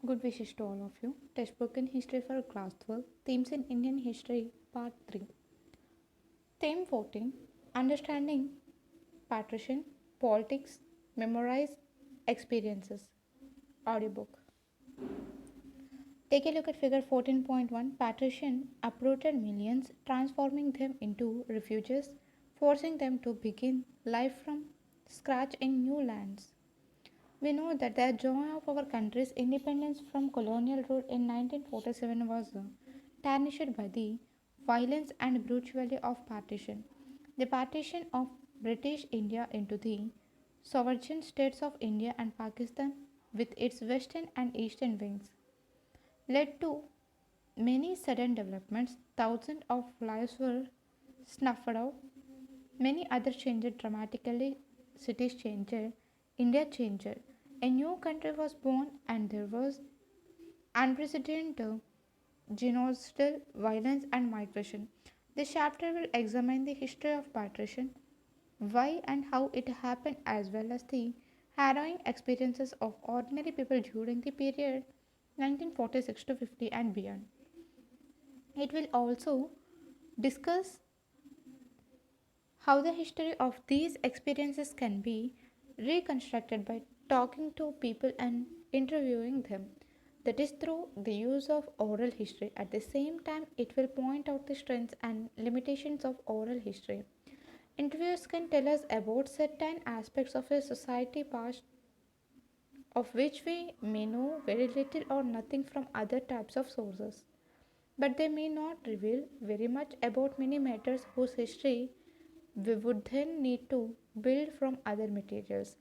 Good wishes to all of you. Textbook in History for Class 12. Themes in Indian History, Part 3. Theme 14. Understanding Patrician Politics. Memorize Experiences. Audiobook. Take a look at Figure 14.1. Patrician uprooted millions, transforming them into refugees, forcing them to begin life from scratch in new lands. We know that the joy of our country's independence from colonial rule in 1947 was tarnished by the violence and brutality of partition. The partition of British India into the sovereign states of India and Pakistan, with its western and eastern wings, led to many sudden developments. Thousands of lives were snuffed out. Many others changed dramatically. Cities changed. India changed. A new country was born, and there was unprecedented genocidal violence and migration. This chapter will examine the history of partition, why and how it happened, as well as the harrowing experiences of ordinary people during the period 1946 to 50 and beyond. It will also discuss how the history of these experiences can be reconstructed by talking to people and interviewing them. That is through the use of oral history. At the same time, it will point out the strengths and limitations of oral history. Interviewers can tell us about certain aspects of a society past of which we may know very little or nothing from other types of sources. But they may not reveal very much about many matters whose history we would then need to build from other materials.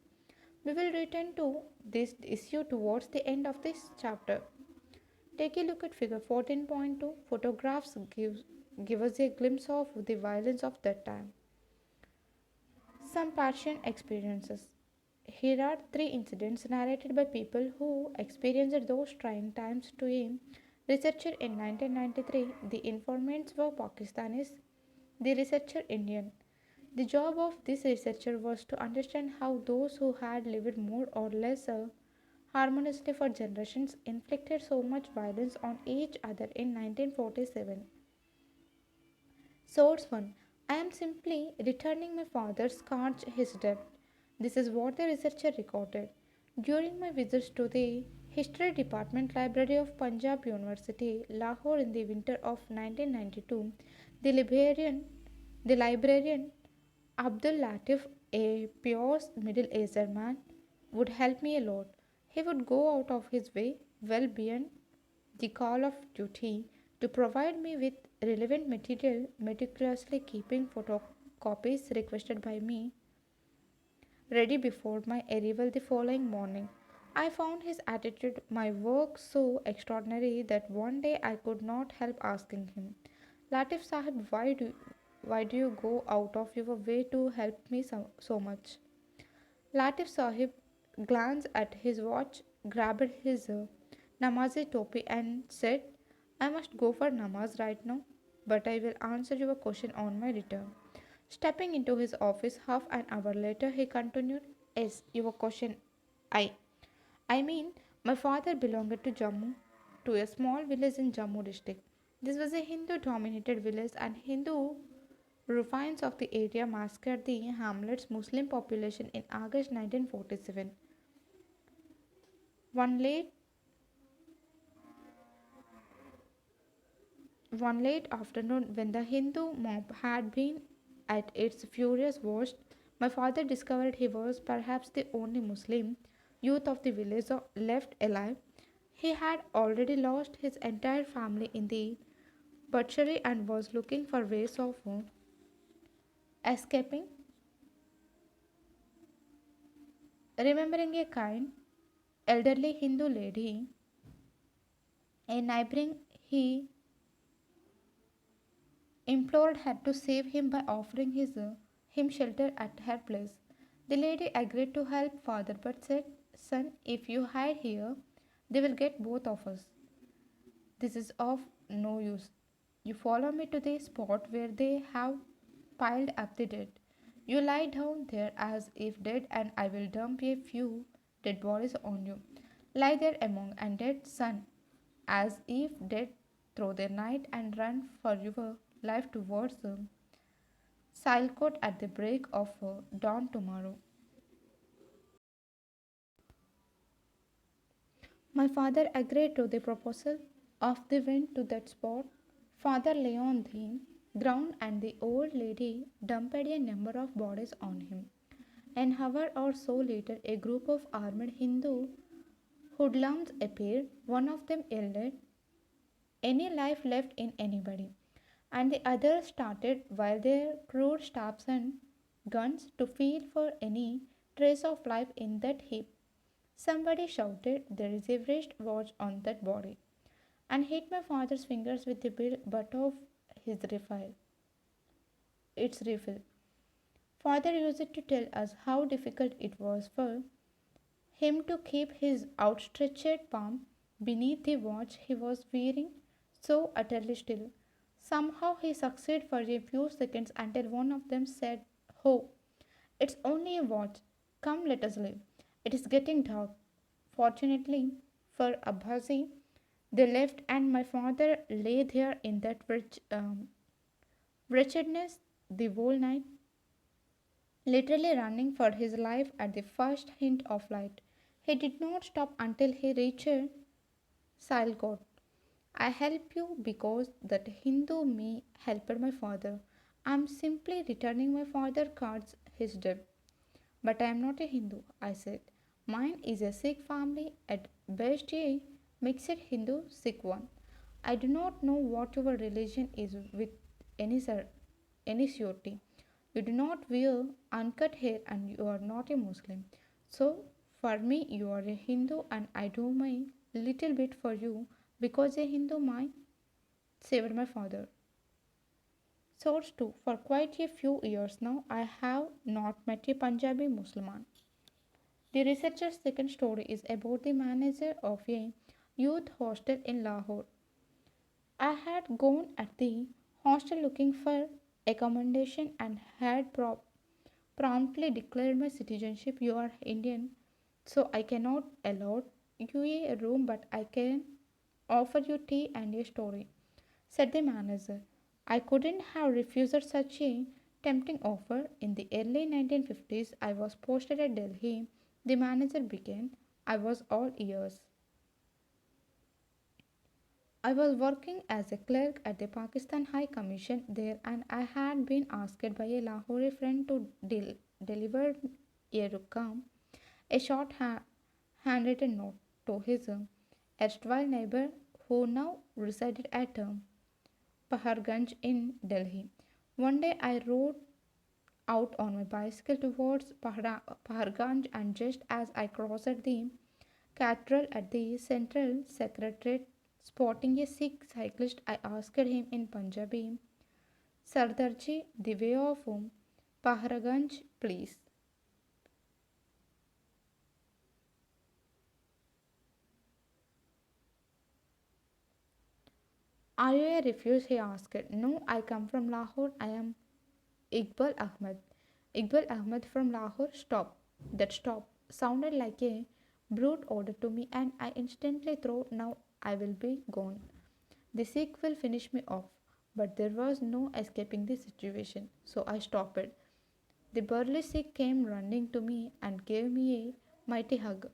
We will return to this issue towards the end of this chapter. Take a look at figure 14.2. Photographs give us a glimpse of the violence of that time. Some Persian experiences. Here are three incidents narrated by people who experienced those trying times to a researcher in 1993. The informants were Pakistanis, the researcher Indian. The job of this researcher was to understand how those who had lived more or less harmoniously for generations inflicted so much violence on each other in 1947. Source 1. I am simply returning my father's scourge his debt. This is what the researcher recorded. During my visits to the History Department Library of Punjab University, Lahore in the winter of 1992, the librarian Abdul Latif, a pious middle-aged man, would help me a lot. He would go out of his way, well beyond the call of duty, to provide me with relevant material, meticulously keeping photocopies requested by me ready before my arrival the following morning. I found his attitude, my work so extraordinary that one day I could not help asking him, Latif Sahib, why do you go out of your way to help me so much? Latif Sahib glanced at his watch, grabbed his namazi topi, and said, I must go for namaz right now, but I will answer your question on my return. Stepping into his office half an hour later, he continued, Yes, your question. I. I mean, my father belonged to Jammu, to a small village in Jammu district. This was a Hindu dominated village, and Hindu ruins of the area massacred the hamlet's Muslim population in August 1947. One late, one late afternoon, when the Hindu mob had been at its furious worst, my father discovered he was perhaps the only Muslim youth of the village left alive. He had already lost his entire family in the butchery and was looking for ways of escaping. Remembering a kind, elderly Hindu lady, a neighboring, he implored her to save him by offering him shelter at her place. The lady agreed to help father but said, Son, if you hide here, they will get both of us. This is of no use. You follow me to the spot where they have piled up the dead. You lie down there as if dead, and I will dump a few dead bodies on you. lie there among and dead sun, as if dead through the night and run for your life towards the Silcote at the break of dawn tomorrow. My father agreed to the proposal of the went to that spot. Father lay on the ground and the old lady dumped a number of bodies on him. An hour or so later, a group of armed Hindu hoodlums appeared. One of them yelled, "Any life left in anybody?" And the others started while their crude staffs and guns to feel for any trace of life in that heap. Somebody shouted, "There is a wrist watch on that body," and hit my father's fingers with the butt of his rifle. Its rifle. Father used to tell us how difficult it was for him to keep his outstretched palm beneath the watch he was wearing so utterly still. Somehow he succeeded for a few seconds until one of them said, "Ho, it's only a watch. Come, let us leave. It is getting dark." Fortunately for Abbasi, they left, and my father lay there in that wretchedness the whole night, literally running for his life at the first hint of light. He did not stop until he reached Silcote. I help you because that Hindu me helped my father. I am simply returning my father cards his debt. "But I am not a Hindu," I said. "Mine is a Sikh family, at best a mixed Hindu Sikh one. I do not know what your religion is with any, any surety. You do not wear uncut hair and you are not a Muslim. So, for me, you are a Hindu and I do my little bit for you because a Hindu might saved my father." Source 2. For quite a few years now, I have not met a Punjabi Muslim. The researcher's second story is about the manager of a youth hostel in Lahore. I had gone at the hostel looking for accommodation and had promptly declared my citizenship. "You are Indian, so I cannot allot you a room, but I can offer you tea and a story," said the manager. I couldn't have refused such a tempting offer. In the early 1950s, I was posted at Delhi. The manager began. I was all ears. I was working as a clerk at the Pakistan High Commission there, and I had been asked by a Lahore friend to deliver a rukam, a handwritten note, to his erstwhile neighbor who now resided at Paharganj in Delhi. One day I rode out on my bicycle towards Paharganj, and just as I crossed the cathedral at the central secretariat, spotting a Sikh cyclist, I asked him in Punjabi, "Sardarji, the way of Paharganj, please." "Are you a refugee?" he asked. "No, I come from Lahore. I am Iqbal Ahmed." "Iqbal Ahmed from Lahore?" Stop. That stop sounded like a brute order to me, and I instantly thought, "Now I will be gone. The Sikh will finish me off." But there was no escaping the situation, so I stopped. The burly Sikh came running to me and gave me a mighty hug.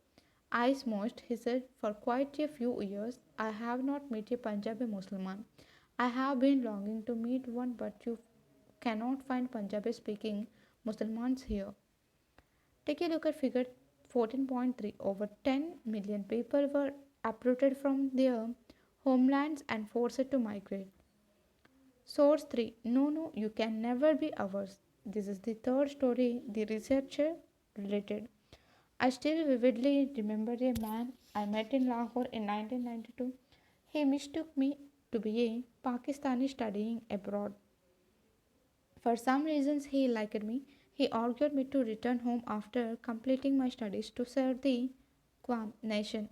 "Eyes moist," he said. "For quite a few years I have not met a Punjabi Muslim. I have been longing to meet one, but you cannot find Punjabi speaking Muslims here." Take a look at figure 14.3. Over 10 million people were uprooted from their homelands and forced to migrate. Source 3. No, no, you can never be ours. This is the third story the researcher related. I still vividly remember a man I met in Lahore in 1992. He mistook me to be a Pakistani studying abroad. For some reasons, he liked me. He argued me to return home after completing my studies to serve the Quam nation.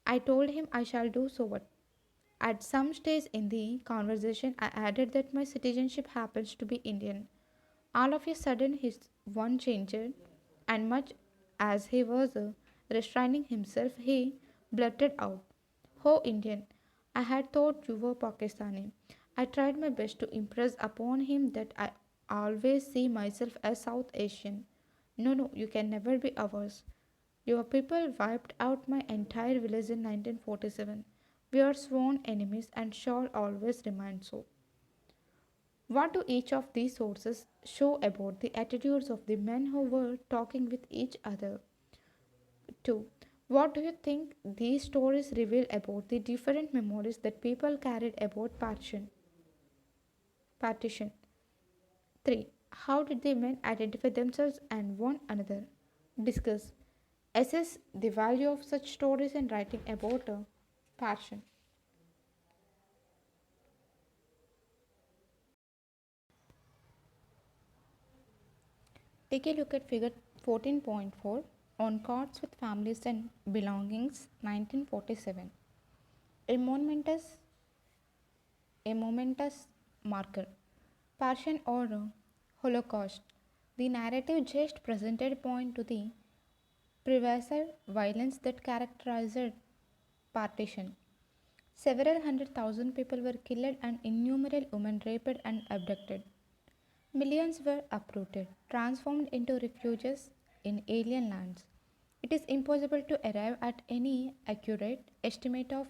I told him I shall do so. But at some stage in the conversation, I added that my citizenship happens to be Indian. All of a sudden, his one changed, and much as he was Restraining himself, he blurted out, "Oh, Indian, I had thought you were Pakistani." I tried my best to impress upon him that I always see myself as South Asian. "No, no, you can never be ours. Your people wiped out my entire village in 1947. We are sworn enemies and shall always remain so." What do each of these sources show about the attitudes of the men who were talking with each other? 2. What do you think these stories reveal about the different memories that people carried about partition? 3. How did the men identify themselves and one another? Discuss. Assess the value of such stories in writing about a passion. Take a look at figure 14.4 on cards with families and belongings 1947. A momentous, a momentous marker. Passion or Holocaust. The narrative just presented point to the pervasive violence that characterized partition. Several hundred thousand people were killed and innumerable women raped and abducted. Millions were uprooted, transformed into refugees in alien lands. It is impossible to arrive at any accurate estimate of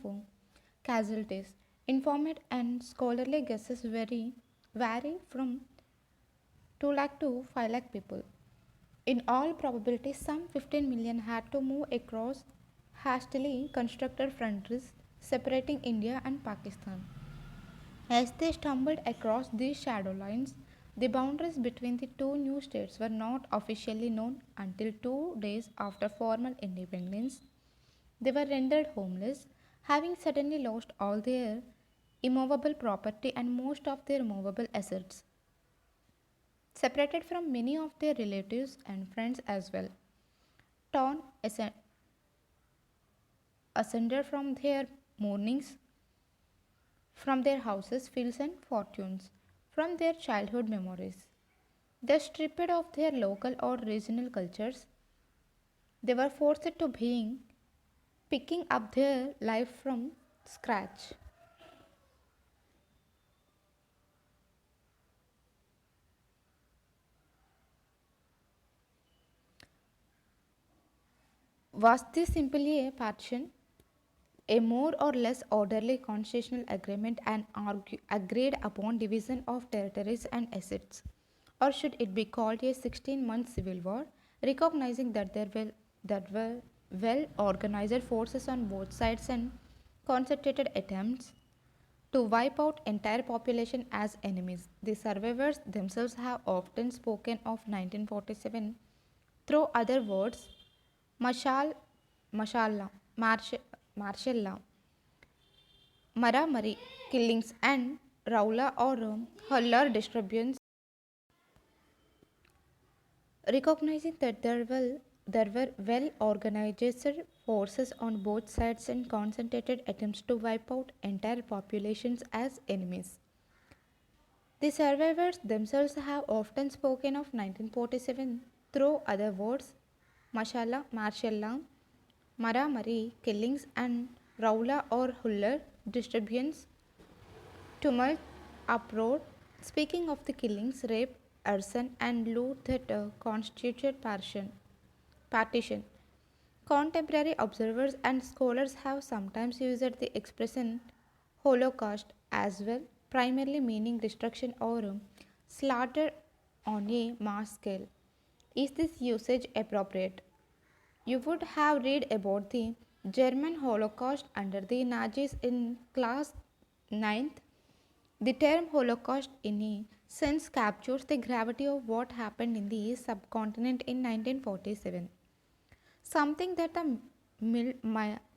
casualties. Informed and scholarly guesses vary from 2 lakh to 5 lakh people. In all probability, some 15 million had to move across hastily constructed frontiers separating India and Pakistan. As they stumbled across these shadow lines, the boundaries between the two new states were not officially known until 2 days after formal independence. They were rendered homeless, having suddenly lost all their immovable property and most of their movable assets, separated from many of their relatives and friends as well, torn asunder from their mournings, from their houses, fields, and fortunes, from their childhood memories. Thus stripped of their local or regional cultures, they were forced to being picking up their life from scratch. Was this simply a partition, a more or less orderly constitutional agreement and agreed upon division of territories and assets? Or should it be called a 16-month civil war, recognizing that were well organized forces on both sides and concentrated attempts to wipe out entire population as enemies? The survivors themselves have often spoken of 1947 through other words, mashal, mashallah, martial law, Maramari killings, and Raula or Hullar distributions, recognizing that there were well organized forces on both sides and concentrated attempts to wipe out entire populations as enemies. The survivors themselves have often spoken of 1947 through other words, mashallah, martial law, Maramari killings, and Raula or Huller distributions, tumult, uproar. Speaking of the killings, rape, arson, and loot that constituted partition, contemporary observers and scholars have sometimes used the expression Holocaust as well, primarily meaning destruction or slaughter on a mass scale. Is this usage appropriate? You would have read about the German Holocaust under the Nazis in class ninth. The term Holocaust, in a sense, captures the gravity of what happened in the subcontinent in 1947. Something that the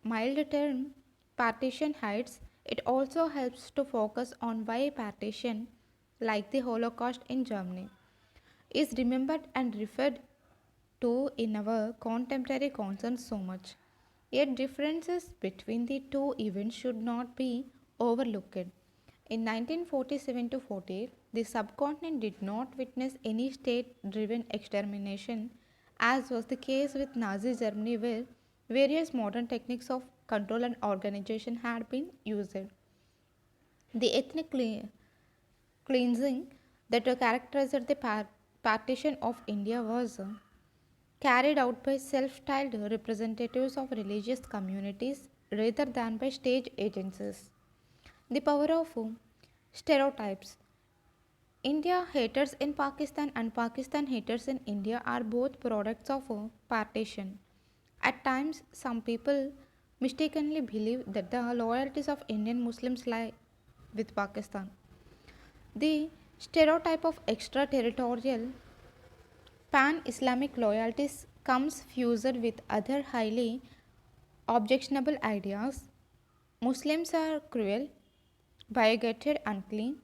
mild term partition hides. It also helps to focus on why partition, like the Holocaust in Germany, is remembered and referred to in our contemporary concerns so much. Yet differences between the two events should not be overlooked. In 1947 to 48, the subcontinent did not witness any state driven extermination, as was the case with Nazi Germany, where Various modern techniques of control and organization had been used. The ethnic cleansing that characterized the partition of India was carried out by self styled representatives of religious communities rather than by state agencies. The power of stereotypes. India haters in Pakistan and Pakistan haters in India are both products of partition. At times, some people mistakenly believe that the loyalties of Indian Muslims lie with Pakistan. The stereotype of extraterritorial pan Islamic loyalties comes fused with other highly objectionable ideas. Muslims are cruel, bigoted, unclean,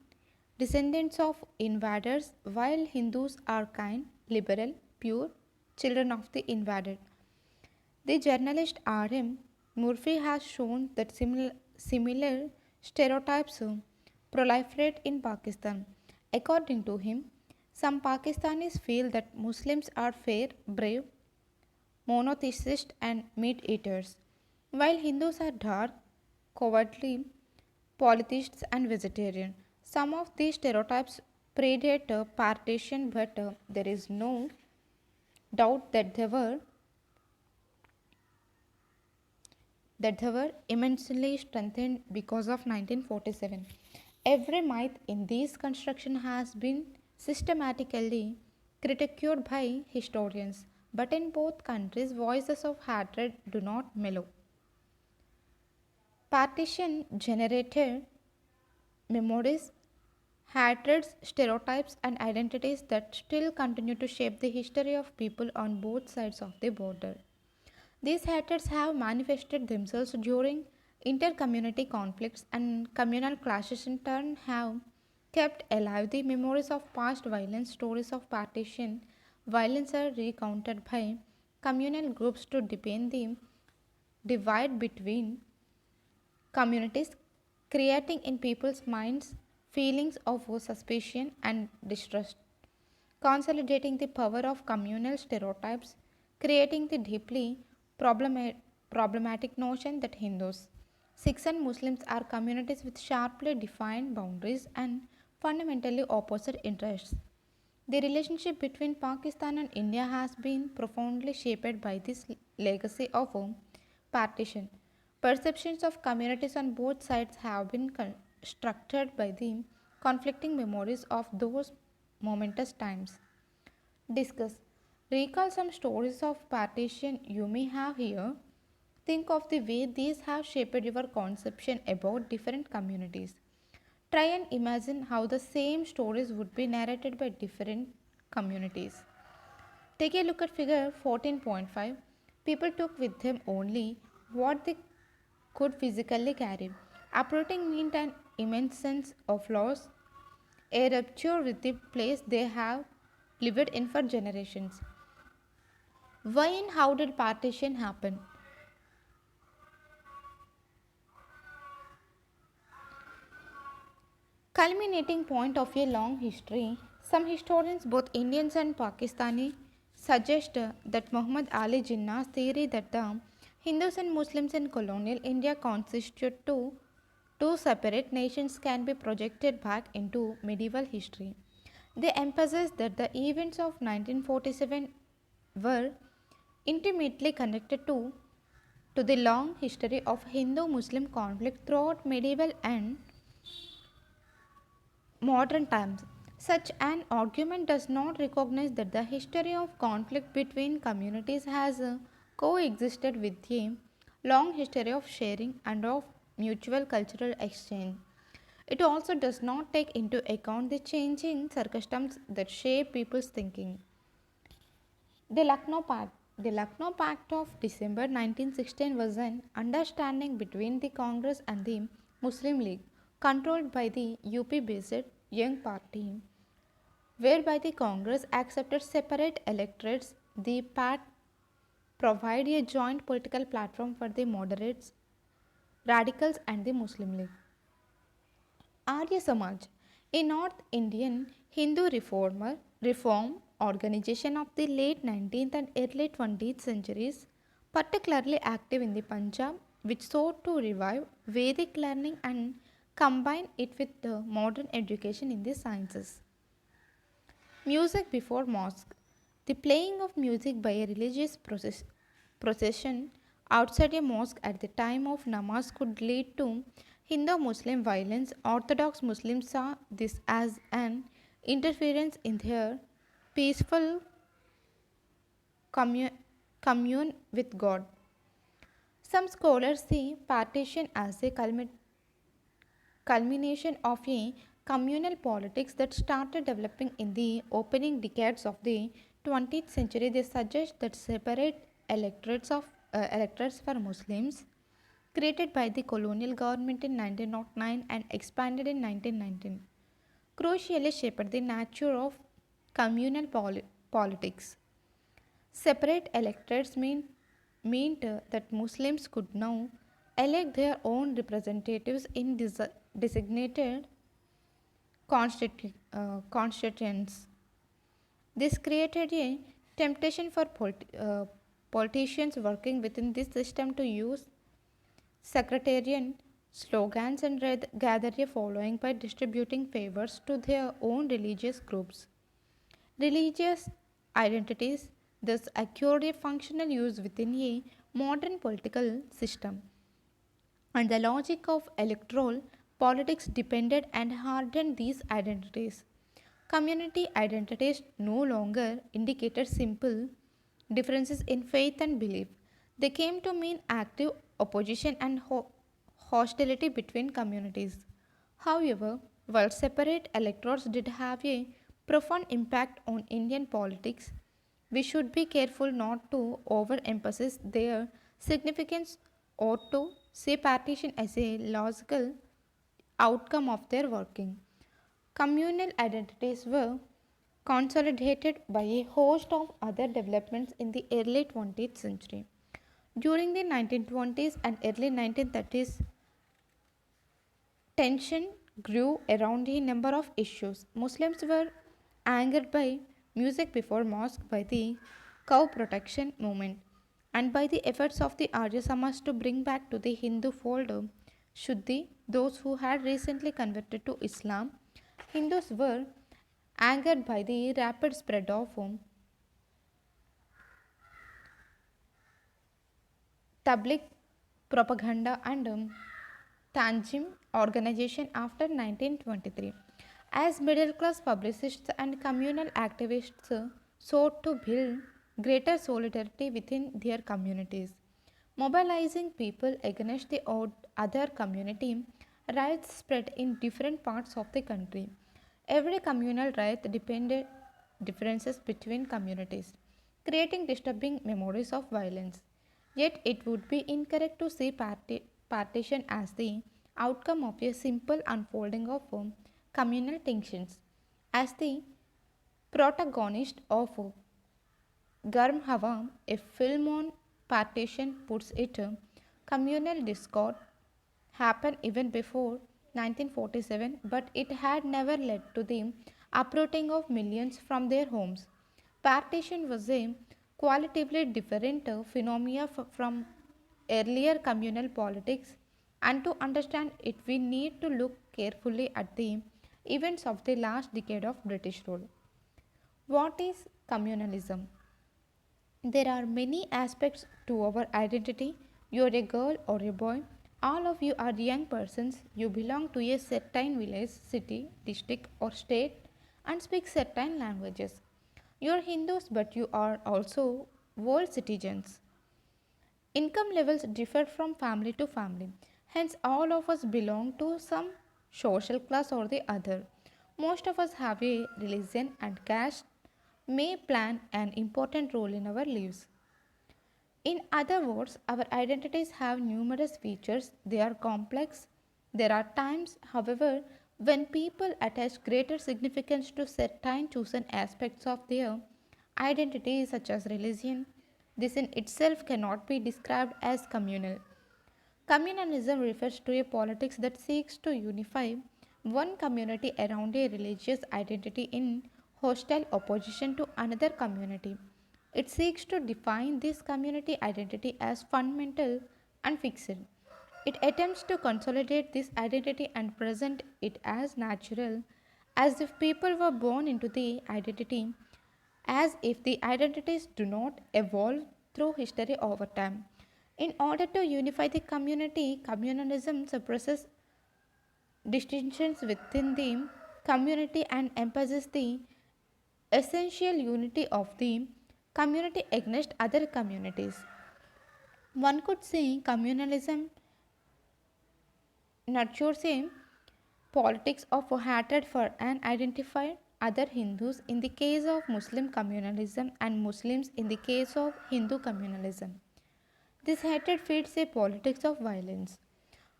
descendants of invaders, while Hindus are kind, liberal, pure, children of the invaded. The journalist R.M. Murphy has shown that similar stereotypes proliferate in Pakistan. According to him, some Pakistanis feel that Muslims are fair, brave, monotheist, and meat eaters, while Hindus are dark, cowardly, polytheists, and vegetarian. Some of these stereotypes predate partition, but there is no doubt that they were immensely strengthened because of 1947. Every myth in this construction has been systematically critiqued by historians, but in both countries, voices of hatred do not mellow. Partition generated memories, hatreds, stereotypes, and identities that still continue to shape the history of people on both sides of the border. These hatreds have manifested themselves during inter-community conflicts and communal clashes, in turn have kept alive the memories of past violence. Stories of partition violence are recounted by communal groups to deepen the divide between communities, creating in people's minds feelings of suspicion and distrust, consolidating the power of communal stereotypes, creating the deeply problematic notion that Hindus, Sikhs, and Muslims are communities with sharply defined boundaries and fundamentally opposite interests. The relationship between Pakistan and India has been profoundly shaped by this legacy of partition. Perceptions of communities on both sides have been constructed by the conflicting memories of those momentous times. Discuss. Recall some stories of partition you may have here. Think of the way these have shaped your conception about different communities. Try and imagine how the same stories would be narrated by different communities. Take a look at figure 14.5. People took with them only what they could physically carry. Uprooting meant an immense sense of loss, a rupture with the place they have lived in for generations. Why and how did partition happen? Culminating point of a long history, some historians, both Indians and Pakistani, suggest that Muhammad Ali Jinnah's theory that the Hindus and Muslims in colonial India constitute two separate nations can be projected back into medieval history. They emphasize that the events of 1947 were intimately connected to the long history of Hindu Muslim conflict throughout medieval and modern times. Such an argument does not recognize that the history of conflict between communities has coexisted with a long history of sharing and of mutual cultural exchange. It also does not take into account the changing circumstances that shape people's thinking. The Lucknow Pact. The Lucknow Pact of December 1916 was an understanding between the Congress and the Muslim League, controlled by the UP based Young Party, whereby the Congress accepted separate electorates. The pact provided a joint political platform for the moderates, radicals, and the Muslim League. Arya Samaj, a North Indian Hindu reform organization of the late 19th and early 20th centuries, particularly active in the Punjab, which sought to revive Vedic learning and combine it with the modern education in the sciences. Music before mosque. The playing of music by a religious procession outside a mosque at the time of namaz could lead to Hindu Muslim violence. Orthodox Muslims saw this as an interference in their peaceful commu- commune with God. Some scholars see partition as a culmination of a communal politics that started developing in the opening decades of the 20th century. They suggest that separate electorates for Muslims, created by the colonial government in 1909 and expanded in 1919, crucially shaped the nature of communal politics. Separate electorates meant that Muslims could now elect their own representatives in designated constituents. This created a temptation for politicians working within this system to use sectarian slogans and gather a following by distributing favors to their own religious groups. Religious identities thus acquired a functional use within a modern political system, and the logic of electoral politics depended and hardened these identities. Community identities no longer indicated simple differences in faith and belief. They came to mean active opposition and hostility between communities. However, while separate electorates did have a profound impact on Indian politics, we should be careful not to overemphasize their significance or to see partition as a logical outcome of their working. Communal identities were consolidated by a host of other developments in the early 20th century. During the 1920s and early 1930s, tension grew around a number of issues. Muslims were angered by music before mosque, by the cow protection movement, and by the efforts of the Arya Samaj to bring back to the Hindu fold Shuddhi, those who had recently converted to Islam. Hindus were angered by the rapid spread of Tabligh propaganda and Tanjim organization after 1923. As middle class publicists and communal activists sought to build greater solidarity within their communities, mobilizing people against the other community, riots spread in different parts of the country. Every communal riot depended differences between communities, creating disturbing memories of violence. Yet it would be incorrect to see partition as the outcome of a simple unfolding of communal tensions. As the protagonist of Garm Hawa, a film on partition, puts it, communal discord happened even before 1947, but it had never led to the uprooting of millions from their homes. Partition was a qualitatively different phenomena from earlier communal politics, and to understand it, we need to look carefully at the events of the last decade of British rule. What is communalism? There are many aspects to our identity. You're a girl or a boy. All of you are young persons. You belong to a certain village, city, district, or state and speak certain languages. You're Hindus, but you are also world citizens. Income levels differ from family to family. Hence, all of us belong to some social class or the other. Most of us have a religion, and caste may play an important role in our lives. In other words, our identities have numerous features, they are complex. There are times, however, when people attach greater significance to certain chosen aspects of their identity, such as religion. This in itself cannot be described as communal. Communalism refers to a politics that seeks to unify one community around a religious identity in hostile opposition to another community. It seeks to define this community identity as fundamental and fixed. It attempts to consolidate this identity and present it as natural, as if people were born into the identity, as if the identities do not evolve through history over time. In order to unify the community, communalism suppresses distinctions within the community and emphasizes the essential unity of the community against other communities. One could say communalism nurtures a politics of hatred for an identified other Hindus in the case of Muslim communalism and Muslims in the case of Hindu communalism. This hatred feeds a politics of violence.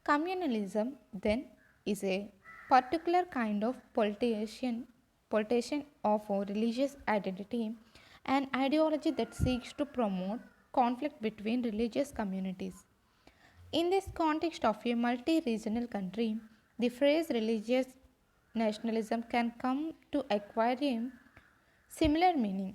Communalism, then, is a particular kind of politician of a religious identity, an ideology that seeks to promote conflict between religious communities. In this context of a multi regional country, the phrase religious nationalism can come to acquire a similar meaning.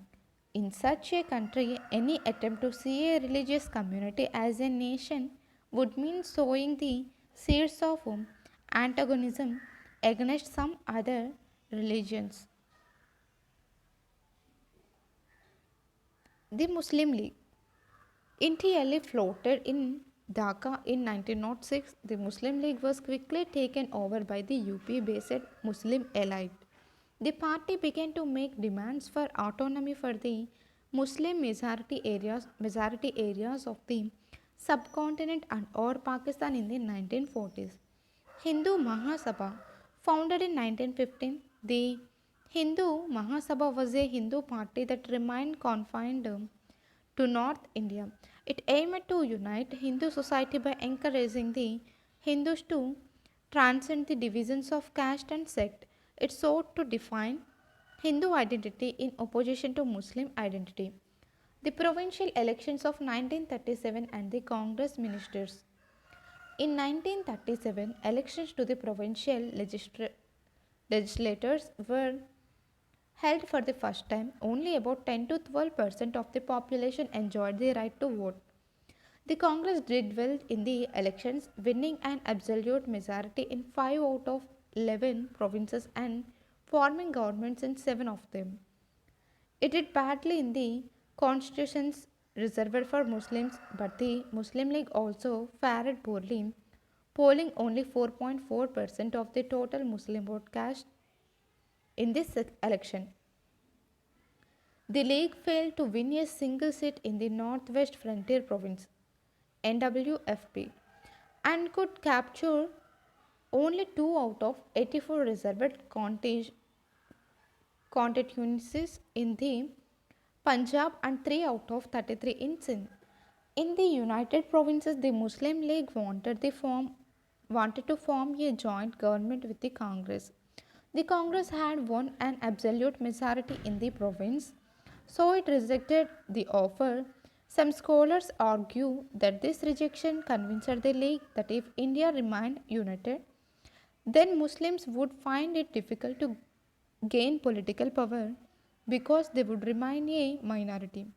In such a country, any attempt to see a religious community as a nation would mean sowing the seeds of antagonism against some other religions. The Muslim League initially floated in Dhaka in 1906. The Muslim League was quickly taken over by the UP based Muslim elite. The party began to make demands for autonomy for the Muslim majority areas of the subcontinent and or Pakistan in the 1940s. Hindu Mahasabha, founded in 1915, the Hindu Mahasabha was a Hindu party that remained confined to North India. It aimed to unite Hindu society by encouraging the Hindus to transcend the divisions of caste and sect. It sought to define Hindu identity in opposition to Muslim identity. The provincial elections of 1937 and the Congress ministers. In 1937, elections to the provincial legislators were held for the first time. Only about 10 to 12% of the population enjoyed the right to vote. The Congress did well in the elections, winning an absolute majority in 5 out of 11 provinces and forming governments in 7 of them. It did badly in the constitutions reserved for Muslims, but the Muslim League also fared poorly, polling only 4.4% of the total Muslim vote cast in this election. The League failed to win a single seat in the Northwest Frontier Province (NWFP) and could capture only 2 out of 84 reserved constituencies in the Punjab and 3 out of 33 in Sindh. In the United Provinces, the Muslim League wanted to form a joint government with the Congress. The Congress had won an absolute majority in the province, so it rejected the offer. Some scholars argue that this rejection convinced the League that if India remained united, then Muslims would find it difficult to gain political power because they would remain a minority.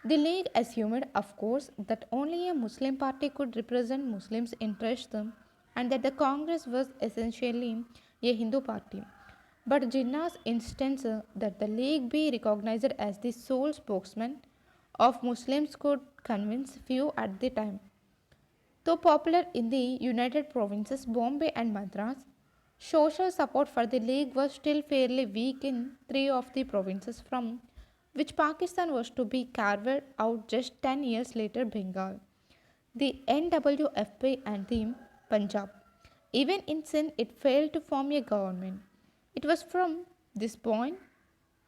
The League assumed, of course, that only a Muslim party could represent Muslims' interests and that the Congress was essentially a Hindu party. But Jinnah's insistence that the League be recognized as the sole spokesman of Muslims could convince few at the time. Though popular in the United Provinces, Bombay and Madras, social support for the League was still fairly weak in 3 of the provinces from which Pakistan was to be carved out just 10 years later Bengal, the NWFP and the Punjab. Even in Sindh, it failed to form a government. It was from this point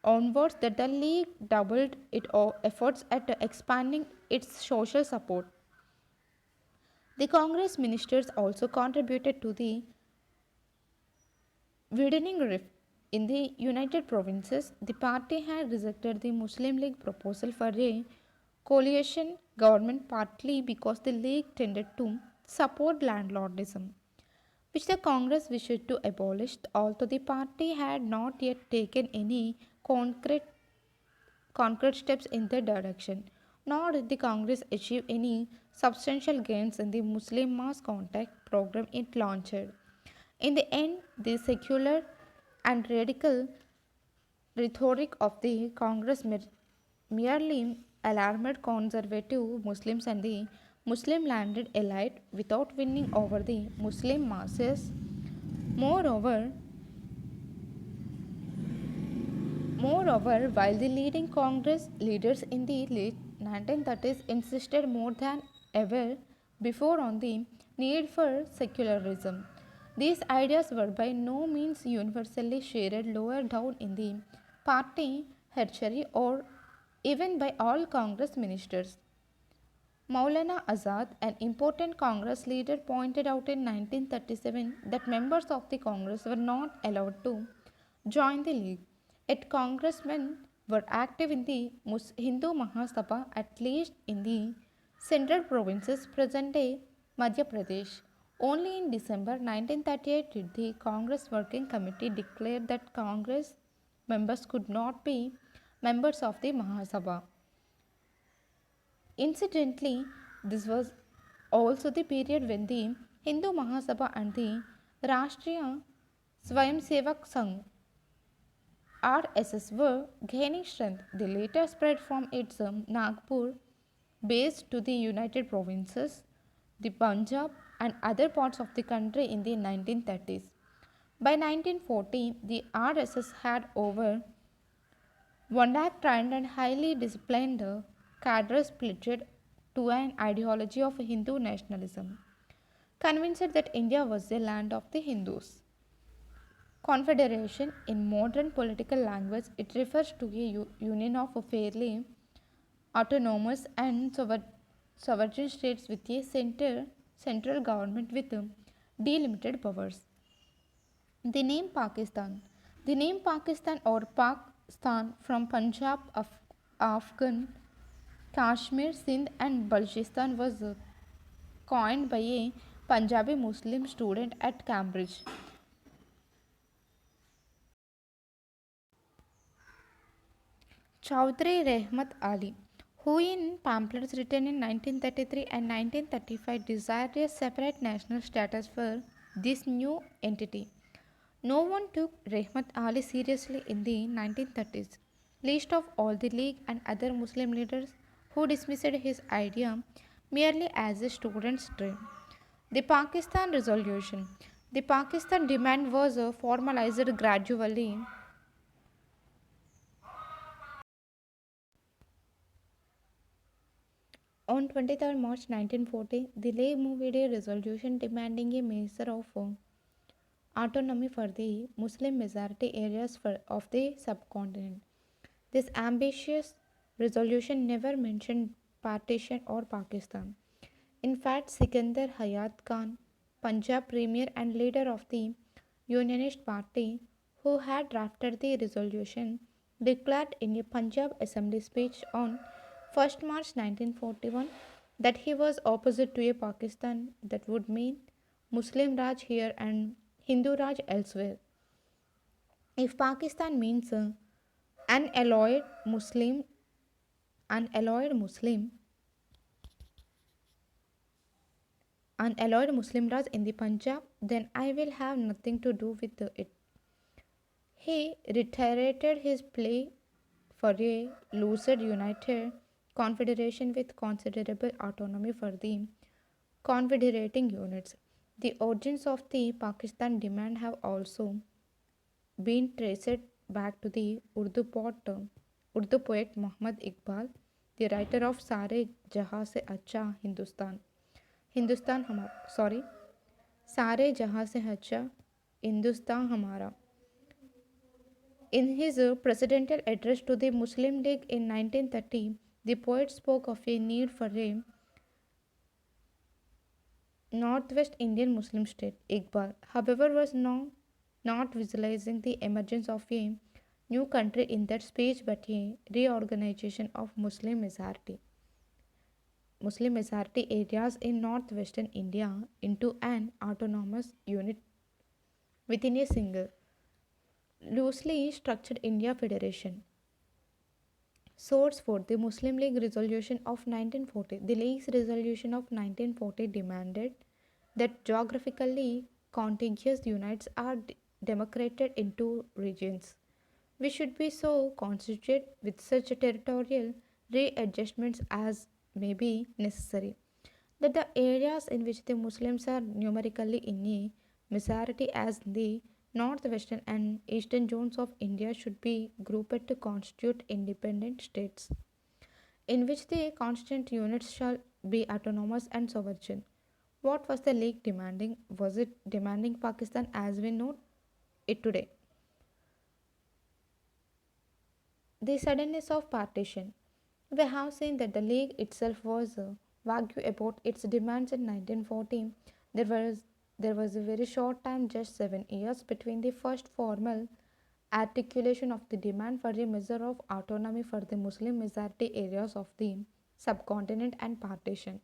onwards that the League doubled its efforts at expanding its social support. The Congress ministers also contributed to the widening rift. In the United Provinces, the party had rejected the Muslim League proposal for a coalition government partly because the League tended to support landlordism, which the Congress wished to abolish, although the party had not yet taken any concrete concrete steps in that direction, nor did the Congress achieve any substantial gains in the Muslim mass contact program it launched. In the end, the secular and radical rhetoric of the Congress merely alarmed conservative Muslims and the Muslim landed elite without winning over the Muslim masses. Moreover, Moreover, while the leading Congress leaders in the late 1930s insisted more than ever before on the need for secularism, these ideas were by no means universally shared lower down in the party hereditary or even by all Congress ministers. Maulana Azad, an important Congress leader, pointed out in 1937 that members of the Congress were not allowed to join the League. Yet congressmen were active in the Hindu Mahasabha, at least in the central provinces, present day Madhya Pradesh. Only in December 1938 did the Congress Working Committee declare that Congress members could not be members of the Mahasabha. Incidentally, this was also the period when the Hindu Mahasabha and the Rashtriya Swayamsevak Sangh RSS were gaining strength. The later spread from its Nagpur base to the United Provinces, the Punjab, and other parts of the country in the 1930s. By 1940, the RSS had over 1 lakh trained and highly disciplined cadres pledged to an ideology of Hindu nationalism, convinced that India was the land of the Hindus. Confederation, in modern political language, it refers to a union of fairly autonomous and sovereign states with a central government with delimited powers. The name Pakistan. The name Pakistan or Pakistan from Punjab, Afghan, Kashmir, Sindh, and Balochistan was coined by a Punjabi Muslim student at Cambridge. Chaudhry Rehmat Ali, who in pamphlets written in 1933 and 1935 desired a separate national status for this new entity. No one took Rehmat Ali seriously in the 1930s, least of all the League and other Muslim leaders who dismissed his idea merely as a student's dream. The Pakistan Resolution. The Pakistan demand was formalized gradually on 23rd March 1940. The League moved a resolution demanding a measure of autonomy for the Muslim majority areas of the subcontinent. This ambitious resolution never mentioned partition or Pakistan. In fact, Sikandar Hayat Khan, Punjab premier and leader of the Unionist Party, who had drafted the resolution, declared in a Punjab Assembly speech on 1st March 1941 that he was opposite to a Pakistan that would mean Muslim Raj here and Hindu Raj elsewhere. If Pakistan means unalloyed Muslim, unalloyed Muslim, unalloyed Muslim Raj in the Punjab, then I will have nothing to do with it. He reiterated his plea for a lucid united confederation with considerable autonomy for the confederating units. The origins of the Pakistan demand have also been traced back to the Urdu poet Muhammad Iqbal, the writer of Sare Jahan Se Acha Hindustan Hamara, Sare Jahan Se Acha Hindustan Hamara. In his presidential address to the Muslim League in 1930, the poet spoke of a need for a Northwest Indian Muslim state. Iqbal, however, was not visualizing the emergence of a new country in that speech but a reorganization of Muslim majority areas in northwestern India into an autonomous unit within a single, loosely structured India Federation. Source 4. The Muslim League Resolution of 1940. The League's resolution of 1940 demanded that geographically contiguous units are democrated into regions. We should be so constituted with such territorial readjustments as may be necessary, that the areas in which the Muslims are numerically in a majority as the northwestern and eastern zones of India should be grouped to constitute independent states, in which the constituent units shall be autonomous and sovereign. What was the League demanding? Was it demanding Pakistan as we know it today? The suddenness of partition. We have seen that the League itself was vague about its demands in 1914. There was, there was a very short time, just 7 years, between the first formal articulation of the demand for a measure of autonomy for the Muslim majority areas of the subcontinent and partition.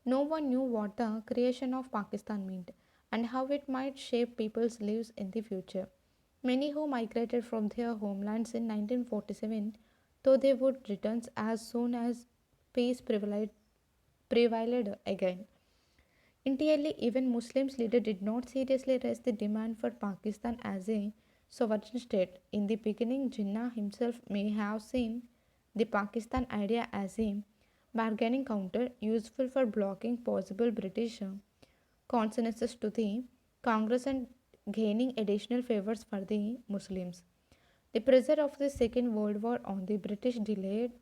No one knew what the creation of Pakistan meant and how it might shape people's lives in the future. Many who migrated from their homelands in 1947 thought they would return as soon as peace prevailed again. Entirely, even Muslims leaders did not seriously raise the demand for Pakistan as a sovereign state. In the beginning, Jinnah himself may have seen the Pakistan idea as a bargaining counter useful for blocking possible British consensus to the Congress and gaining additional favors for the Muslims. The pressure of the Second World War on the British delayed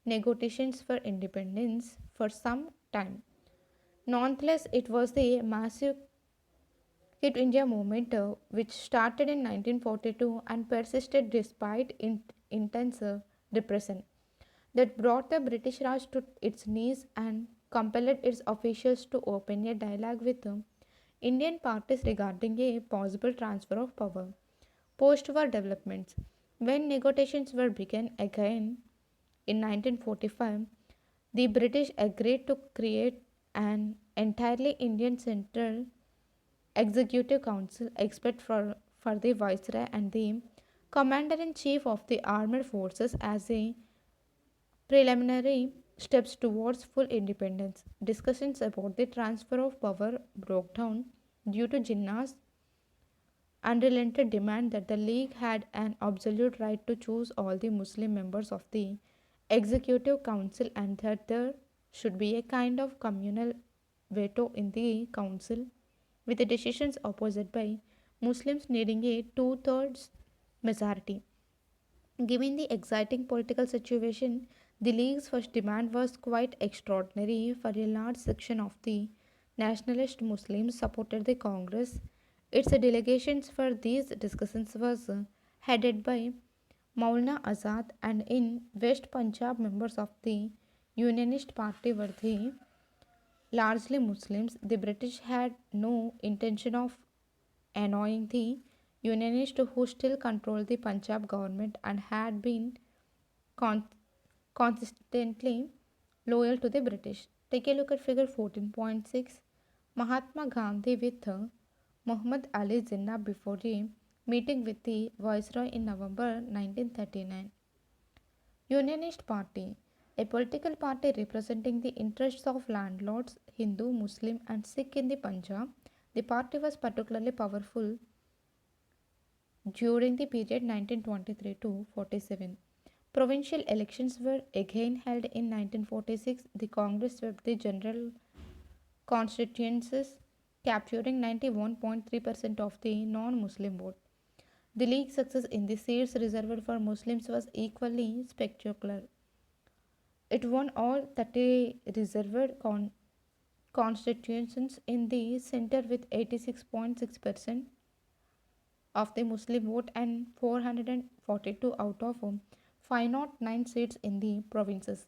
negotiations for independence for some time. Nonetheless, it was the massive Quit India movement, which started in 1942 and persisted despite intense repression, that brought the British Raj to its knees and compelled its officials to open a dialogue with Indian parties regarding a possible transfer of power. Post war developments. When negotiations were begun again in 1945, the British agreed to create an entirely Indian central executive council except for the viceroy and the commander in chief of the armed forces as a preliminary steps towards full independence. Discussions about the transfer of power broke down due to Jinnah's unrelenting demand that the League had an absolute right to choose all the Muslim members of the Executive Council and that there should be a kind of communal veto in the Council, with the decisions opposed by Muslims needing a two-thirds majority. Given the exciting political situation, the League's first demand was quite extraordinary for a large section of the nationalist Muslims supported the Congress. Its delegations for these discussions was headed by Maulana Azad, and in West Punjab members of the Unionist Party were the largely Muslims. The British had no intention of annoying the Unionists who still controlled the Punjab government and had been con- consistently loyal to the British. Take a look at figure 14.6. Mahatma Gandhi with Muhammad Ali Jinnah before a meeting with the Viceroy in November 1939. Unionist Party, a political party representing the interests of landlords, Hindu, Muslim, and Sikh in the Punjab. The party was particularly powerful during the period 1923 to 47. Provincial elections were again held in 1946. The Congress swept the general constituencies, capturing 91.3% of the non Muslim vote. The League's success in the seats reserved for Muslims was equally spectacular. It won all 30 reserved constituencies in the center with 86.6% of the Muslim vote and 442 out of 509 seats in the provinces.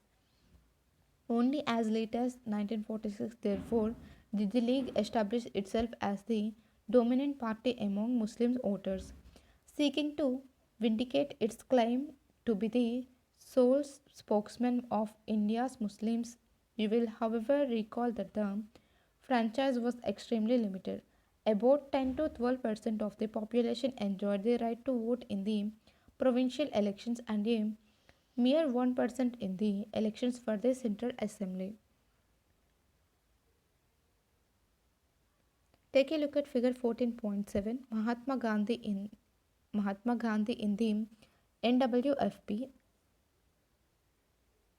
Only as late as 1946, therefore, did the League establish itself as the dominant party among Muslim voters, seeking to vindicate its claim to be the sole spokesman of India's Muslims. You will, however, recall that the franchise was extremely limited. About 10 to 12% of the population enjoyed the right to vote in the provincial elections, and a mere 1% in the elections for the Central Assembly. Take a look at figure 14.7. Mahatma Gandhi in the NWFP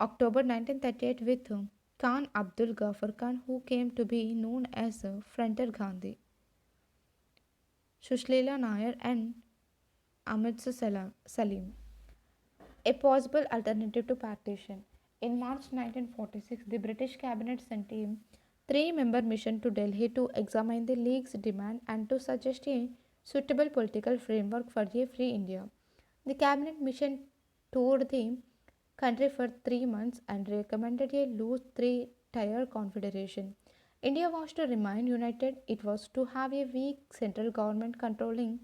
October 1938 with Khan Abdul Ghaffar Khan, who came to be known as Frontier Gandhi, Shushila Nair and Salim. A possible alternative to partition. In March 1946, the British cabinet sent a three-member mission to Delhi to examine the League's demand and to suggest a suitable political framework for a free India. The cabinet mission toured the country for 3 months and recommended a loose three-tier confederation. India was to remain united. It was to have a weak central government controlling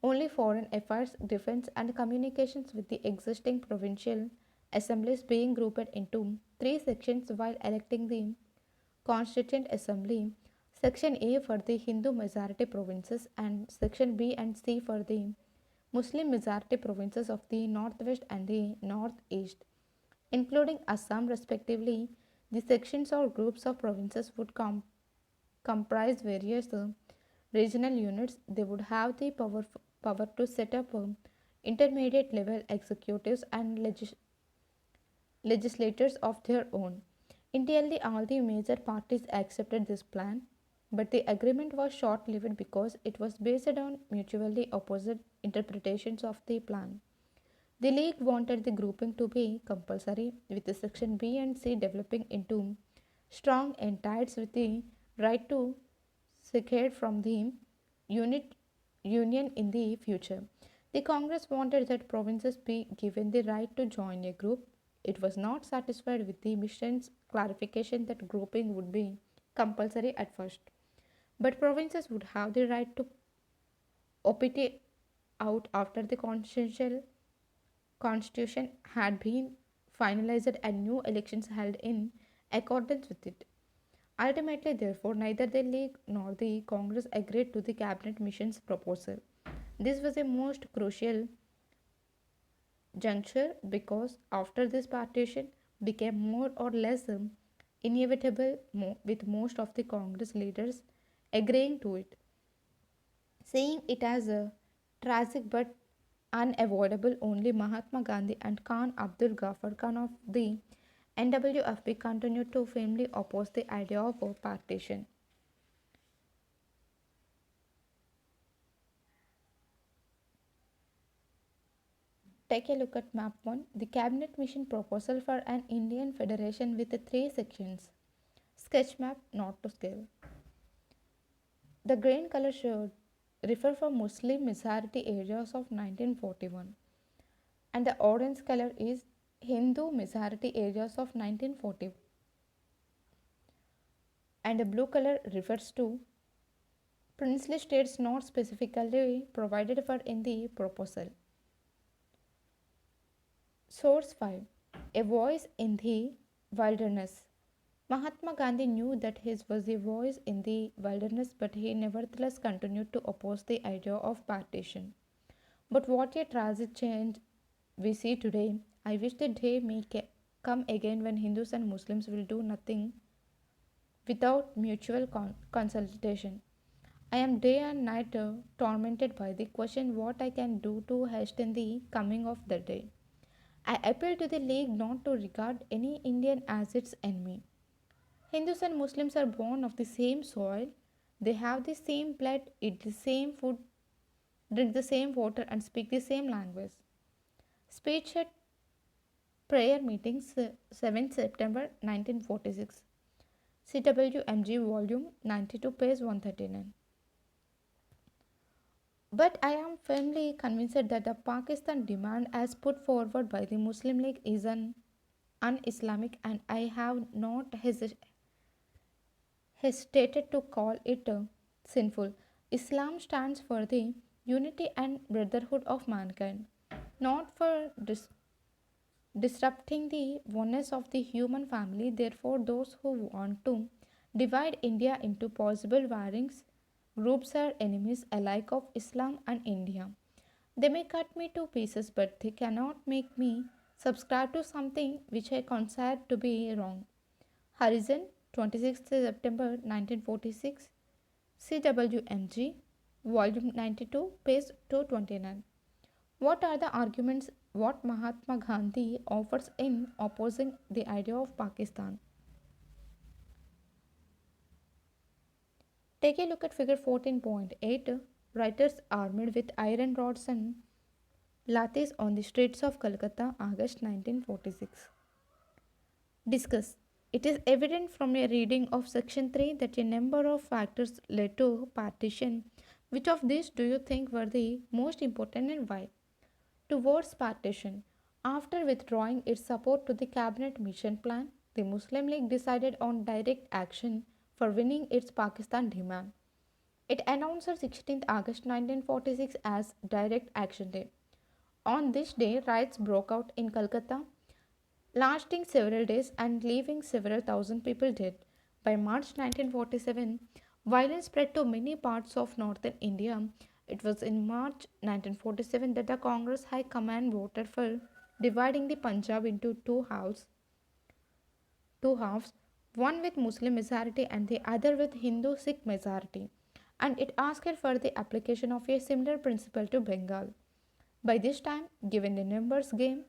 only foreign affairs, defense, and communications, with the existing provincial assemblies being grouped into three sections while electing the Constituent Assembly. Section A for the Hindu majority provinces and Section B and C for the Muslim majority provinces of the Northwest and the Northeast, including Assam respectively. The sections or groups of provinces would comprise various regional units. They would have the power to set up intermediate level executives and legislators of their own. Entirely all the major parties accepted this plan, but the agreement was short lived because it was based on mutually opposite interpretations of the plan. The League wanted the grouping to be compulsory, with the Section B and C developing into strong entities with the right to secede from the unit union in the future. The Congress wanted that provinces be given the right to join a group. It was not satisfied with the mission's clarification that grouping would be compulsory at first, but provinces would have the right to opt out after the constitution had been finalized and new elections held in accordance with it. Ultimately, therefore, neither the League nor the Congress agreed to the Cabinet Mission's proposal. This was a most crucial juncture because after this partition became more or less inevitable, with most of the Congress leaders agreeing to it, seeing it as a tragic but unavoidable. Only Mahatma Gandhi and Khan Abdul Ghaffar Khan of the NWFP continued to firmly oppose the idea of a partition. Take a look at map 1, the cabinet mission proposal for an Indian federation with three sections. Sketch map not to scale. The green color should refer for Muslim majority areas of 1941 and the orange color is Hindu majority areas of 1940 and the blue color refers to princely states not specifically provided for in the proposal. Source 5, A Voice in the Wilderness. Mahatma Gandhi knew that his was a voice in the wilderness, but he nevertheless continued to oppose the idea of partition. But what a tragic change we see today. I wish the day may come again when Hindus and Muslims will do nothing without mutual consultation. I am day and night tormented by the question what I can do to hasten the coming of the day. I appeal to the League not to regard any Indian as its enemy. Hindus and Muslims are born of the same soil. They have the same blood, eat the same food, drink the same water, and speak the same language. Speech at prayer meetings, 7th September 1946. CWMG Volume 92, page 139. But I am firmly convinced that the Pakistan demand as put forward by the Muslim League is an un-Islamic, and I have not hesitated to call it sinful. Islam stands for the unity and brotherhood of mankind, not for disrupting the oneness of the human family. Therefore, those who want to divide India into possible warring groups are enemies alike of Islam and India. They may cut me to pieces, but they cannot make me subscribe to something which I consider to be wrong. Horizon, 26th September 1946, CWMG, Volume 92, page 229. What are the arguments what Mahatma Gandhi offers in opposing the idea of Pakistan? Take a look at figure 14.8. Writers armed with iron rods and lathis on the streets of Calcutta, August 1946. Discuss. It is evident from a reading of section 3 that a number of factors led to partition. Which of these do you think were the most important and why? Towards partition. After withdrawing its support to the cabinet mission plan, the Muslim League decided on direct action for winning its Pakistan demand. It announced 16th August 1946 as Direct Action Day. On this day, riots broke out in Calcutta, lasting several days and leaving several thousand people dead. By March 1947, violence spread to many parts of northern India. It was in March 1947 that the Congress High Command voted for dividing the Punjab into two halves, one with Muslim majority and the other with Hindu Sikh majority, and it asked for the application of a similar principle to Bengal. By this time, given the numbers game,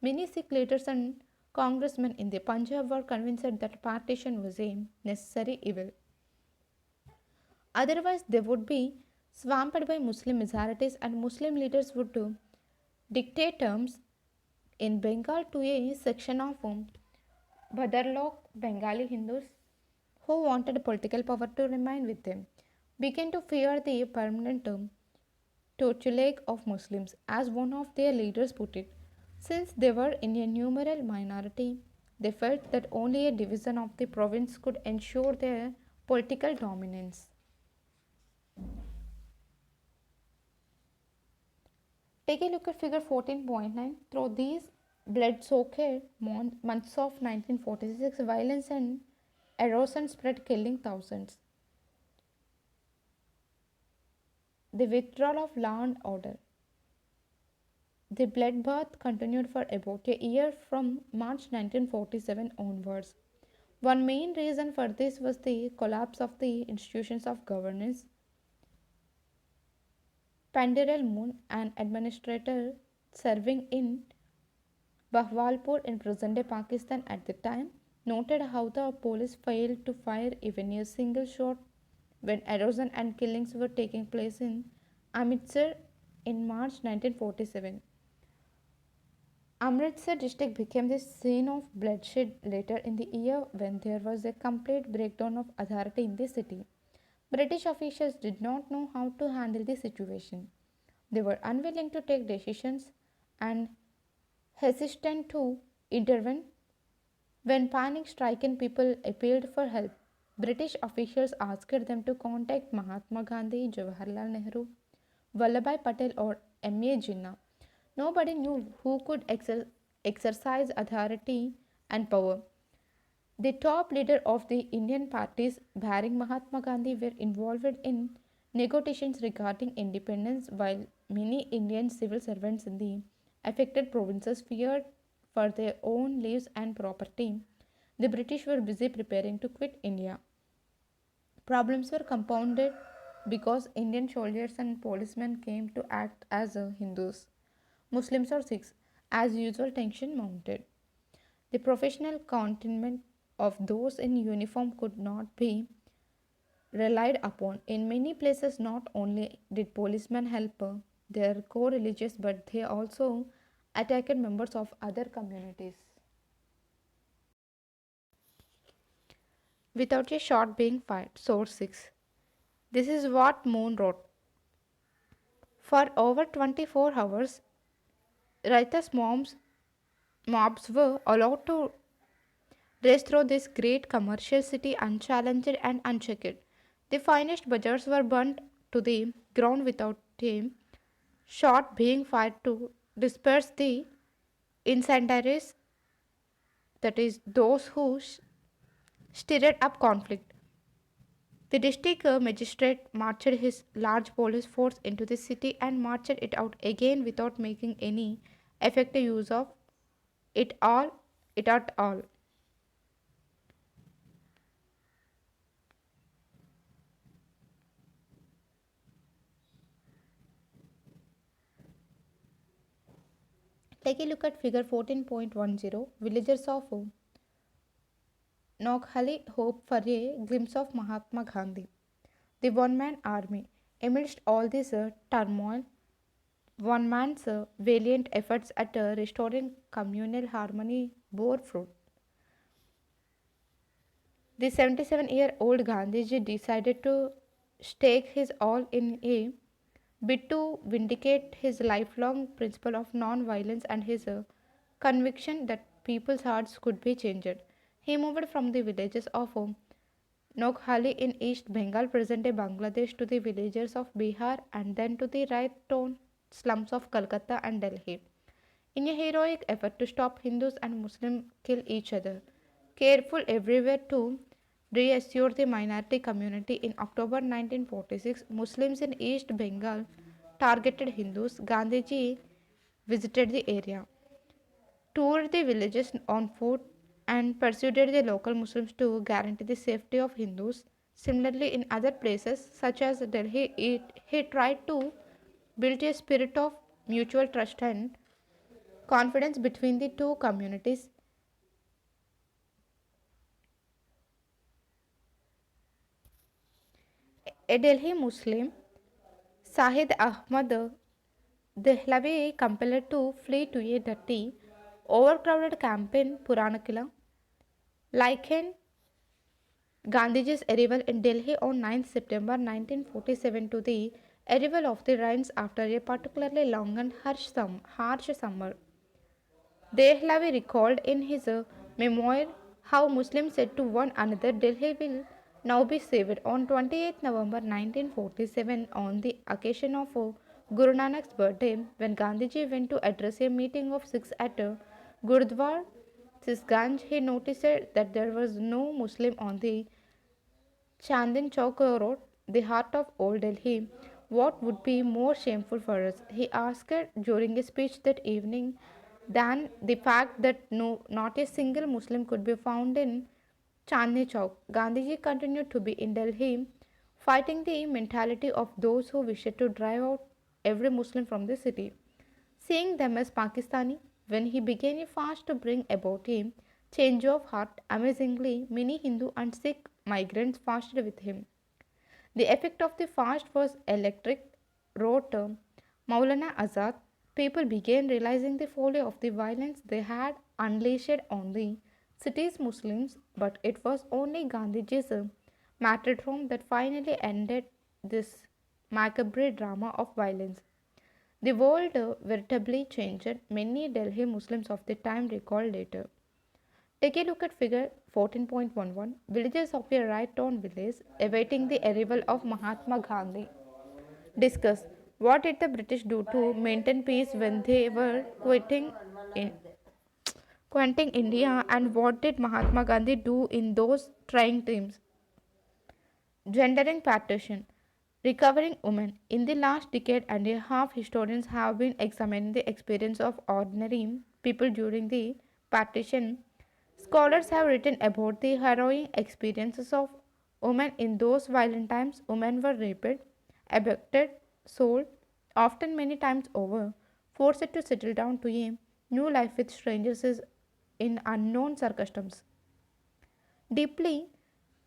many Sikh leaders and congressmen in the Punjab were convinced that partition was a necessary evil. Otherwise, they would be swamped by Muslim majorities and Muslim leaders would dictate terms in Bengal to a section of Bhadarlok Bengali Hindus who wanted political power to remain with them, began to fear the permanent tutelage of Muslims, as one of their leaders put it. Since they were in a numeral minority, they felt that only a division of the province could ensure their political dominance. Take a look at figure 14.9. Through these blood-soaked months of 1946, violence and erosion spread, killing thousands. The withdrawal of law and order. The bloodbath continued for about a year from March 1947 onwards. One main reason for this was the collapse of the institutions of governance. Pandiral Moon, an administrator serving in Bahawalpur in present-day Pakistan at the time, noted how the police failed to fire even a single shot when erosion and killings were taking place in Amritsar in March 1947. Amritsar district became the scene of bloodshed later in the year when there was a complete breakdown of authority in the city. British officials did not know how to handle the situation. They were unwilling to take decisions and hesitant to intervene. When panic stricken people appealed for help, British officials asked them to contact Mahatma Gandhi, Jawaharlal Nehru, Vallabhbhai Patel, or M.A. Jinnah. Nobody knew who could exercise authority and power. The top leader of the Indian parties, barring Mahatma Gandhi, were involved in negotiations regarding independence, while many Indian civil servants in the affected provinces feared for their own lives and property. The British were busy preparing to quit India. Problems were compounded because Indian soldiers and policemen came to act as Hindus, Muslims, or Sikhs. As usual, tension mounted. The professional containment of those in uniform could not be relied upon. In many places, not only did policemen help their co religious, but they also attacked members of other communities without a shot being fired. Source 6. This is what Moon wrote. For over 24 hours, riotous mobs were allowed to race through this great commercial city unchallenged and unchecked. The finest bazaars were burnt to the ground without a shot being fired to disperse the incendiaries, that is, those who stirred up conflict. The district magistrate marched his large police force into the city and marched it out again without making any effective use of it all, it at all. Take a look at figure 14.10. Villagers of Noakhali hope for a glimpse of Mahatma Gandhi. The one man army. Amidst all this turmoil, one man's valiant efforts at restoring communal harmony bore fruit. The 77-year-old Gandhiji decided to stake his all in a bid to vindicate his lifelong principle of non-violence and his conviction that people's hearts could be changed. He moved from the villages of Noakhali in East Bengal, present-day Bangladesh, to the villages of Bihar and then to the right-torn slums of Calcutta and Delhi in a heroic effort to stop Hindus and Muslims kill each other. Careful everywhere to reassure the minority community in October 1946, Muslims in East Bengal targeted Hindus. Gandhiji visited the area, toured the villages on foot, and persuaded the local Muslims to guarantee the safety of Hindus. Similarly, in other places such as Delhi, he tried to build a spirit of mutual trust and confidence between the two communities. A Delhi Muslim, Sahid Ahmad Dehlavi, compelled to flee to a dirty, overcrowded camp in Puranakila, likened Gandhiji's arrival in Delhi on 9th September 1947 to the arrival of the rains after a particularly long and harsh summer. Dehlavi recalled in his memoir how Muslims said to one another, Delhi will now be saved. On 28th November 1947, on the occasion of Guru Nanak's birthday, when Gandhiji went to address a meeting of Sikhs at Gurdwara Sisganj, he noticed that there was no Muslim on the Chandin Chowk Road, the heart of Old Delhi. What would be more shameful for us, he asked during a speech that evening, than the fact that not a single Muslim could be found in Chandni Chowk? Gandhiji continued to be in Delhi, fighting the mentality of those who wished to drive out every Muslim from the city. Seeing them as Pakistani, when he began a fast to bring about a change of heart, amazingly, many Hindu and Sikh migrants fasted with him. The effect of the fast was electric, wrote Maulana Azad. People began realizing the folly of the violence they had unleashed on the city's Muslims, but it was only Gandhiji's martyrdom that finally ended this macabre drama of violence. The world veritably changed, many Delhi Muslims of the time recalled later. Take a look at figure 14.11. Villagers of a right town village awaiting the arrival of Mahatma Gandhi. Discuss what did the British do to maintain peace when they were in, quitting India, and what did Mahatma Gandhi do in those trying times? Gendering partition. Recovering women. In the last decade and a half, historians have been examining the experience of ordinary people during the partition. Scholars have written about the harrowing experiences of women in those violent times. Women were raped, abducted, sold, often many times over, forced to settle down to a new life with strangers in unknown circumstances. Deeply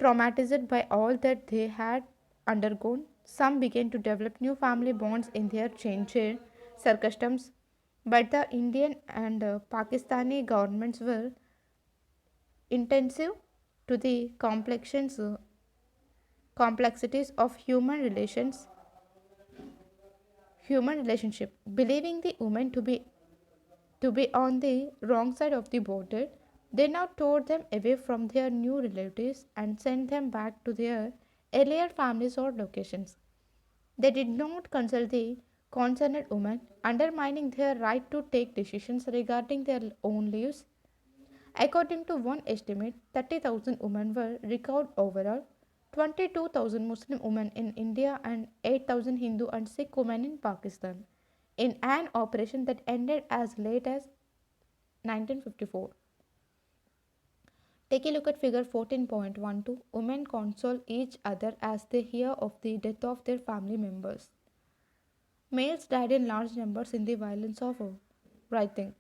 traumatized by all that they had undergone, some began to develop new family bonds in their changed circumstances. But the Indian and Pakistani governments were intensive to the complexities of human relationship, believing the women to be on the wrong side of the border. They now tore them away from their new relatives and sent them back to their earlier families or locations. They did not consult the concerned women, undermining their right to take decisions regarding their own lives. According to one estimate, 30,000 women were recalled overall, 22,000 Muslim women in India, and 8,000 Hindu and Sikh women in Pakistan, in an operation that ended as late as 1954. Take a look at figure 14.12. Women console each other as they hear of the death of their family members. Males died in large numbers in the violence of writing.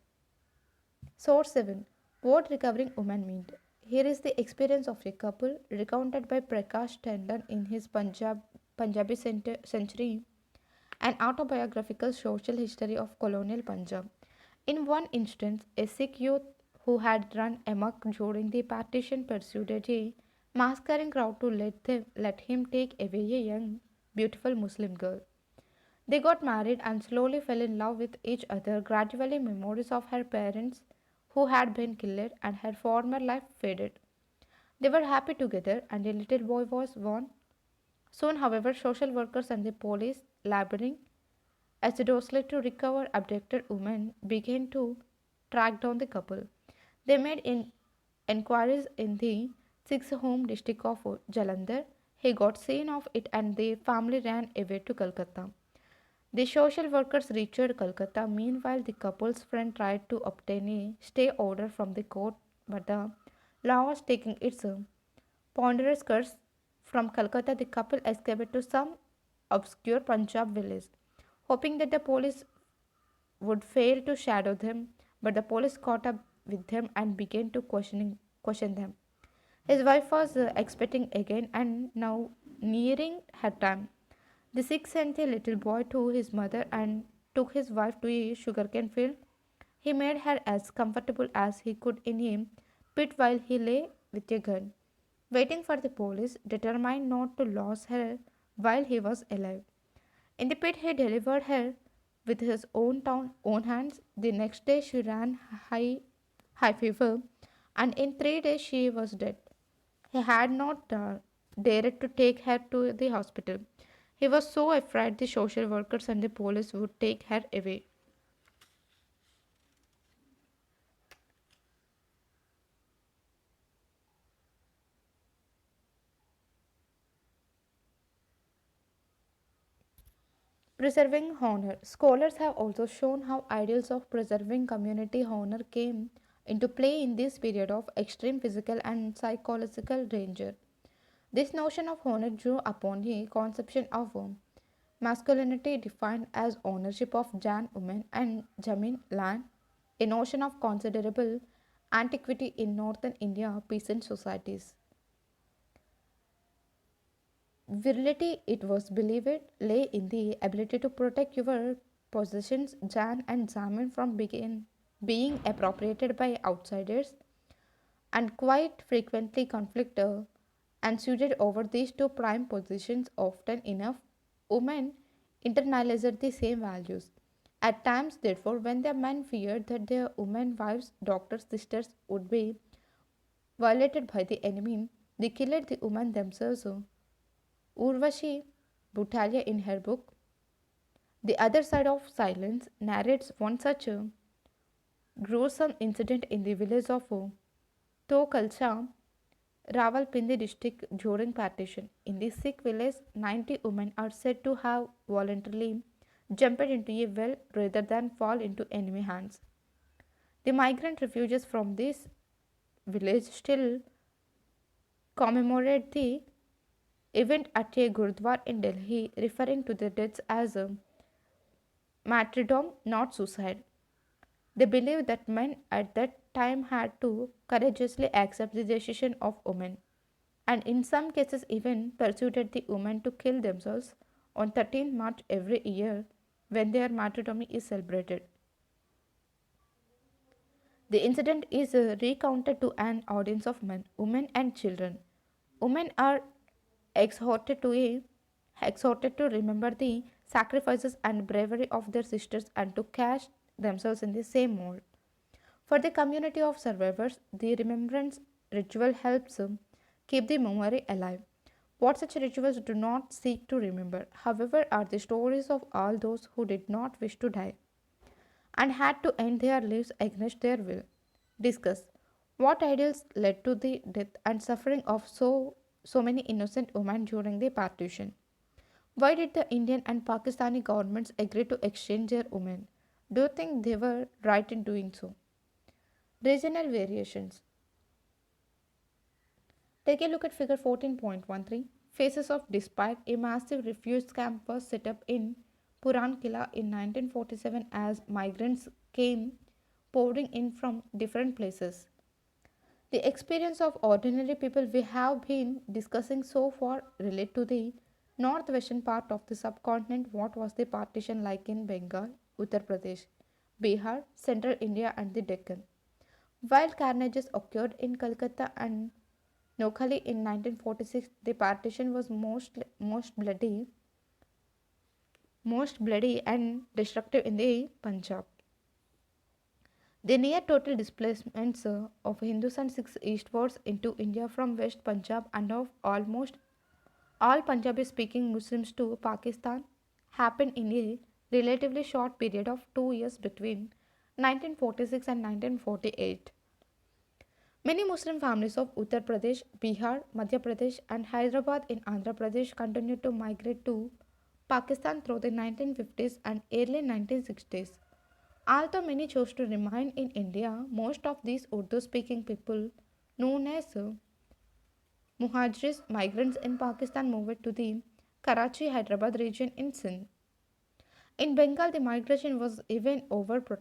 Source 7. What recovering woman meant. Here is the experience of a couple recounted by Prakash Tandon in his Punjabi Century, an autobiographical social history of colonial Punjab. In one instance, a Sikh youth who had run amok during the partition pursued a masquerading crowd to let him take away a young, beautiful Muslim girl. They got married and slowly fell in love with each other. Gradually, memories of her parents who had been killed and her former life faded. They were happy together and a little boy was born. Soon, however, social workers and the police, laboring assiduously to recover abducted women, began to track down the couple. They made inquiries in the Sikh's home district of Jalandhar. He got scene of it and the family ran away to Calcutta. The social workers reached Calcutta. Meanwhile, the couple's friend tried to obtain a stay order from the court, but the law was taking its ponderous curse. From Calcutta, the couple escaped to some obscure Punjab village, hoping that the police would fail to shadow them. But the police caught up with them and began to question them. His wife was expecting again and now nearing her time. The Sikh sent the little boy to his mother and took his wife to a sugarcane field. He made her as comfortable as he could in a pit while he lay with a gun, waiting for the police, determined not to lose her while he was alive. In the pit, he delivered her with his own hands. The next day, she ran high fever, and in 3 days, she was dead. He had not dared to take her to the hospital. He was so afraid the social workers and the police would take her away. Preserving honor. Scholars have also shown how ideals of preserving community honor came into play in this period of extreme physical and psychological danger. This notion of honor drew upon a conception of masculinity defined as ownership of Jan women and Jamin land, a notion of considerable antiquity in northern India peasant societies. Virility, it was believed, lay in the ability to protect your possessions, Jan and Zamin, from being appropriated by outsiders, and quite frequently conflict ensued over these two prime positions. Often enough, women internalized the same values. At times, therefore, when the men feared that their women wives, daughters, sisters would be violated by the enemy, they killed the women themselves. Urvashi Bhutalia, in her book The Other Side of Silence, narrates one such gruesome incident in the village of Tokalcha, Rawalpindi district during partition. In this Sikh village, 90 women are said to have voluntarily jumped into a well rather than fall into enemy hands. The migrant refugees from this village still commemorate the event at a gurdwara in Delhi, referring to the deaths as a martyrdom, not suicide. They believe that men at that time had to courageously accept the decision of women, and in some cases even persuaded the women to kill themselves on 13th March every year when their martyrdom is celebrated. The incident is recounted to an audience of men, women, and children. Women are exhorted to a exhorted to remember the sacrifices and bravery of their sisters and to cast themselves in the same mold. For the community of survivors, the remembrance ritual helps keep the memory alive. What such rituals do not seek to remember, however, are the stories of all those who did not wish to die and had to end their lives against their will. Discuss what ideals led to the death and suffering of so many innocent women during the partition. Why did the Indian and Pakistani governments agree to exchange their women? Do you think they were right in doing so? Regional variations. Take a look at figure 14.13. Faces of Despite, a massive refuse camp was set up in Puran Kila in 1947 as migrants came pouring in from different places. The experience of ordinary people we have been discussing so far relate to the northwestern part of the subcontinent. What was the partition like in Bengal, Uttar Pradesh, Bihar, central India and the Deccan? While carnages occurred in Calcutta and Noakhali in 1946, the partition was most bloody and destructive in the Punjab. The near total displacements of Hindus and Sikhs eastwards into India from West Punjab and of almost all Punjabi speaking Muslims to Pakistan happened in a relatively short period of 2 years between 1946 and 1948. Many Muslim families of Uttar Pradesh, Bihar, Madhya Pradesh, and Hyderabad in Andhra Pradesh continued to migrate to Pakistan through the 1950s and early 1960s. Although many chose to remain in India, most of these Urdu speaking people, known as Muhajirs, migrants in Pakistan, moved to the Karachi Hyderabad region in Sindh. In Bengal, the migration was even overprotected,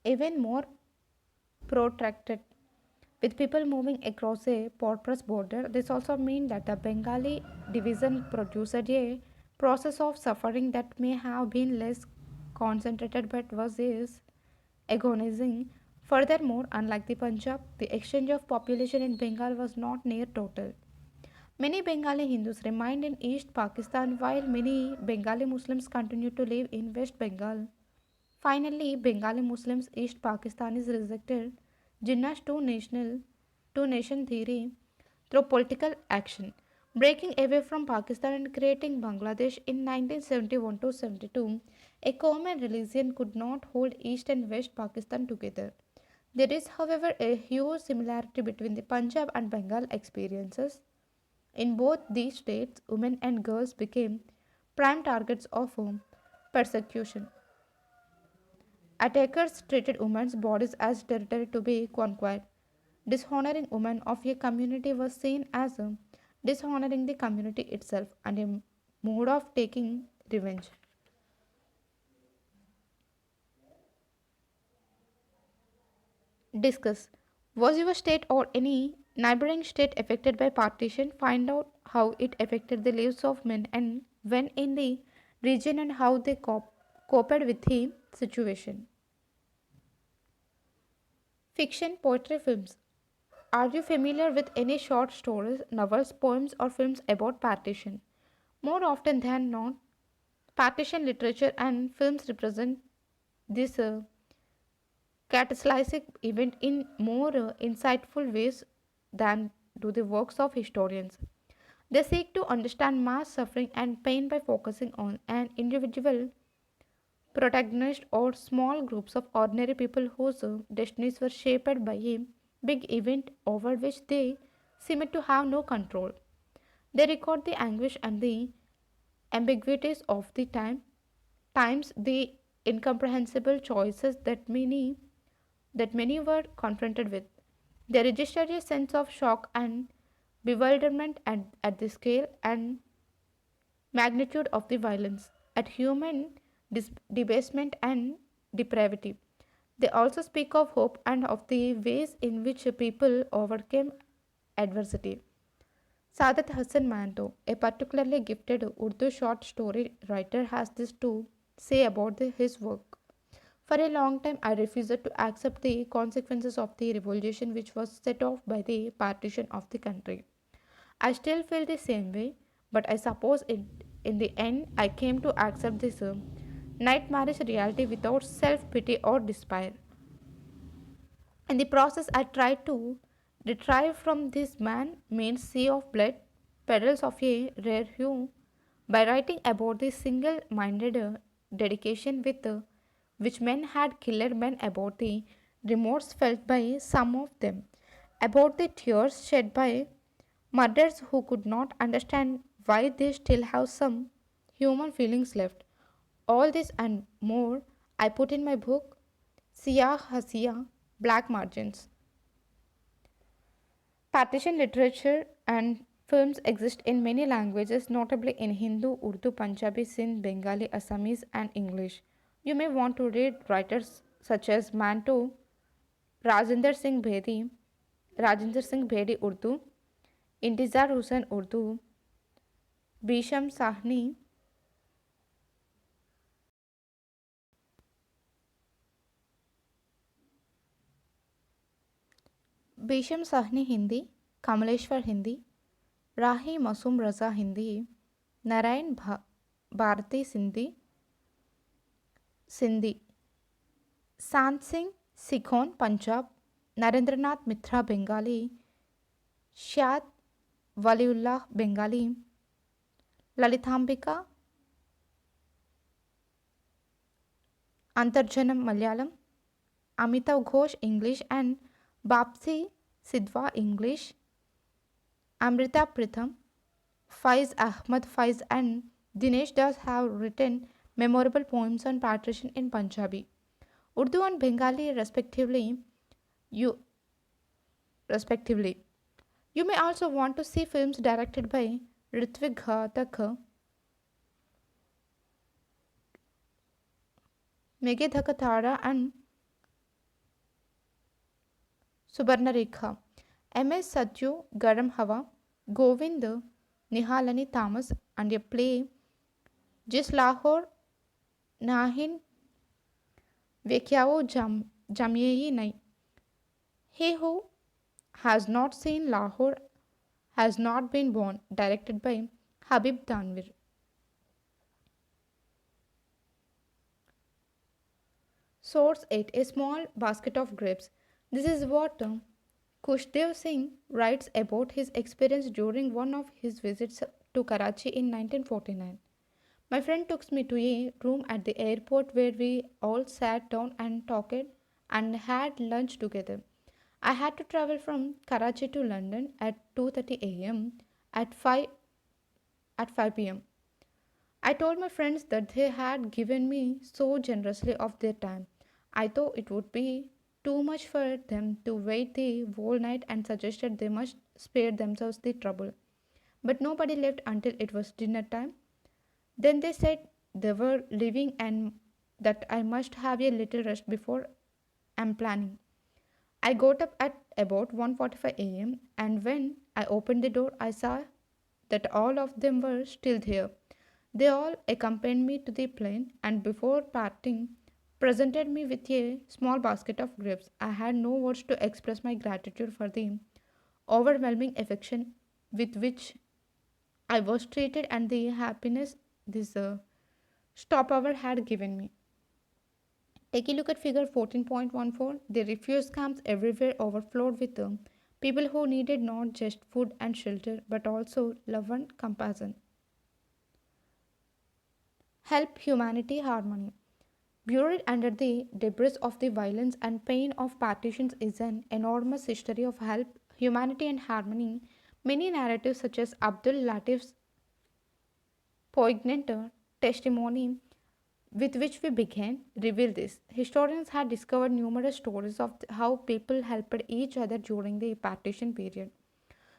even more protracted. With people moving across a porous border, this also means that the Bengali division produced a process of suffering that may have been less concentrated but was as agonizing. Furthermore, unlike the Punjab, the exchange of population in Bengal was not near total. Many Bengali Hindus remained in East Pakistan while many Bengali Muslims continued to live in West Bengal. Finally, Bengali Muslims East Pakistanis rejected Jinnah's two nation theory through political action, breaking away from Pakistan and creating Bangladesh in 1971 to 72. A common religion could not hold East and West Pakistan together. There is, however, a huge similarity between the Punjab and Bengal experiences. In both these states, women and girls became prime targets of persecution. Attackers treated women's bodies as territory to be conquered. Dishonoring women of a community was seen as dishonoring the community itself and a mode of taking revenge. Discuss. Was your state or any neighboring state affected by partition? Find out how it affected the lives of men and when in the region and how they coped with the situation. Fiction, poetry, films. Are you familiar with any short stories, novels, poems, or films about partition? More often than not, partition literature and films represent this cataclysmic event in more insightful ways than do the works of historians. They seek to understand mass suffering and pain by focusing on an individual protagonist or small groups of ordinary people whose destinies were shaped by a big event over which they seemed to have no control. They record the anguish and the ambiguities of the times, the incomprehensible choices that many were confronted with. They registered a sense of shock and bewilderment at the scale and magnitude of the violence, at human debasement and depravity. They also speak of hope and of the ways in which people overcame adversity. Sadat Hassan Manto, a particularly gifted Urdu short story writer, has this to say about his work. For a long time, I refused to accept the consequences of the revolution which was set off by the partition of the country. I still feel the same way, but I suppose in the end I came to accept this nightmarish reality without self pity or despair. In the process, I tried to retrieve from this man means sea of blood, petals of a rare hue, by writing about the single minded dedication with which men had killed men, about the remorse felt by some of them, about the tears shed by murderers who could not understand why they still have some human feelings left. All this and more I put in my book, Siyah Hasiya, Black Margins. Partition literature and films exist in many languages, notably in Hindu, Urdu, Punjabi, Sindh, Bengali, Assamese, and English. You may want to read writers such as Manto, Rajinder Singh Bedi, Rajinder Singh Bedi Urdu, Intizar Hussain Urdu, Bisham Sahni, Bisham Sahni Hindi, Kamaleshwar Hindi, Rahi Masum Raza Hindi, Narayan Bharati Sindhi, Sindhi, Sant Singh Sikhon Punjab, Narendranath Mitra Bengali, Syed Waliullah Bengali, Lalitambika Antarjanam Malayalam, Amitav Ghosh English, and Bapsi Sidhwa English, Amrita Pritham, Faiz Ahmad Faiz, and Dinesh Das have written memorable poems on patrician in Punjabi, Urdu, and Bengali You respectively. You may also want to see films directed by Ritvik Ghatak, Meghe Dhakatara, and Subarnarekha, M.S. Satyu Garam Hawa, Govind Nihalani Thomas, and a play Jis Lahore Nahin Vekyao Jamyei Nai. He who has not seen Lahore has not been born, directed by Habib Tanvir. Source 8, a small basket of grapes. This is what Kushdev Singh writes about his experience during one of his visits to Karachi in 1949. My friend took me to a room at the airport where we all sat down and talked and had lunch together. I had to travel from Karachi to London at 2:30 a.m. at 5 p.m. I told my friends that they had given me so generously of their time. I thought it would be too much for them to wait the whole night and suggested they must spare themselves the trouble. But nobody left until it was dinner time. Then they said they were leaving and that I must have a little rest before I'm planning. I got up at about 1:45 a.m. and when I opened the door I saw that all of them were still there. They all accompanied me to the plane and before parting presented me with a small basket of grapes. I had no words to express my gratitude for the overwhelming affection with which I was treated and the happiness this stopover had given me. Take a look at figure 14.14. The refuse camps everywhere overflowed with people who needed not just food and shelter but also love and compassion. Help humanity harmony. Buried under the debris of the violence and pain of partitions is an enormous history of help, humanity, and harmony. Many narratives, such as Abdul Latif's poignant testimony with which we began, reveal this. Historians have discovered numerous stories of how people helped each other during the partition period.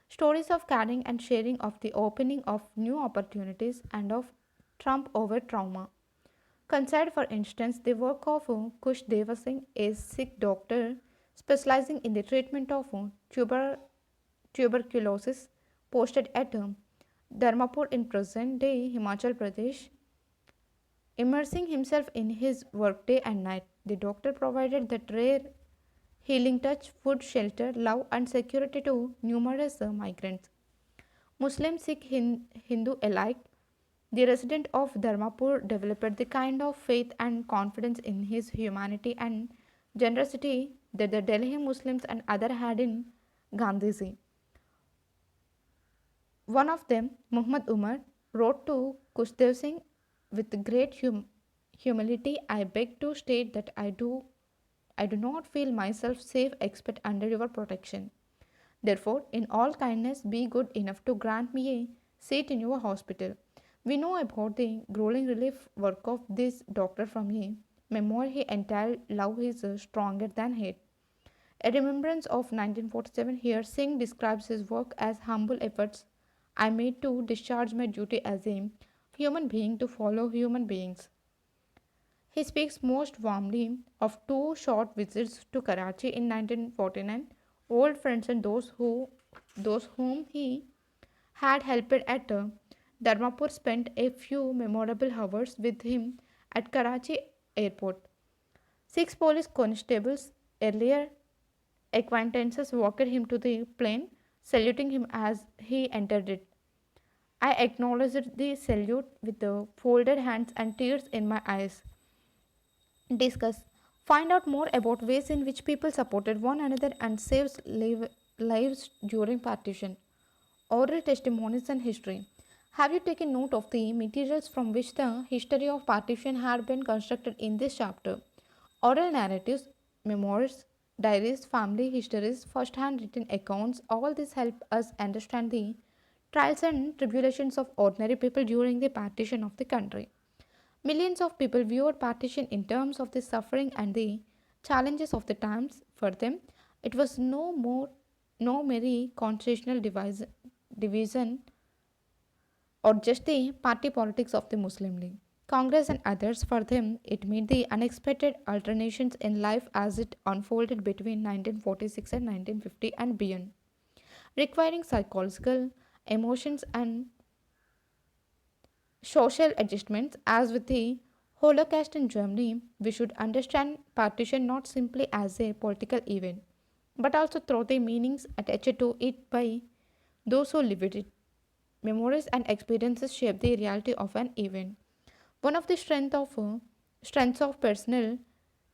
Stories of caring and sharing, of the opening of new opportunities, and of trump over trauma. Consider, for instance, the work of Kush Deva Singh, a Sikh doctor specializing in the treatment of tuberculosis, posted at Dharmapur in present day Himachal Pradesh. Immersing himself in his work day and night, the doctor provided that rare healing touch, food, shelter, love, and security to numerous migrants. Muslim, Sikh, Hindu alike, the resident of Dharmapur developed the kind of faith and confidence in his humanity and generosity that the Delhi Muslims and others had in Gandhiji. One of them, Muhammad Umar, wrote to Kushdev Singh with great humility, I beg to state that I do not feel myself safe except under your protection. Therefore, in all kindness, be good enough to grant me a seat in your hospital. We know about the grueling relief work of this doctor from a memoir he entitled Love is Stronger Than Hate. A remembrance of 1947, here Singh describes his work as humble efforts I made to discharge my duty as a human being to follow human beings. He speaks most warmly of two short visits to Karachi in 1949, old friends and those whom he had helped at Dharmapur spent a few memorable hours with him at Karachi airport. Six police constables, earlier acquaintances, walked him to the plane, saluting him as he entered it. I acknowledged the salute with the folded hands and tears in my eyes. Discuss. Find out more about ways in which people supported one another and saved lives during partition. Oral testimonies and history. Have you taken note of the materials from which the history of partition had been constructed in this chapter? Oral narratives, memoirs, diaries, family histories, first hand written accounts, all this help us understand the trials and tribulations of ordinary people during the partition of the country. Millions of people viewed partition in terms of the suffering and the challenges of the times. For them, it was no merry constitutional division or just the party politics of the Muslim League. Congress and others, for them, it made the unexpected alternations in life as it unfolded between 1946 and 1950 and beyond, requiring psychological, emotions, and social adjustments. As with the Holocaust in Germany, we should understand partition not simply as a political event, but also through the meanings attached to it by those who lived it. Memories and experiences shape the reality of an event. One of the strengths of personal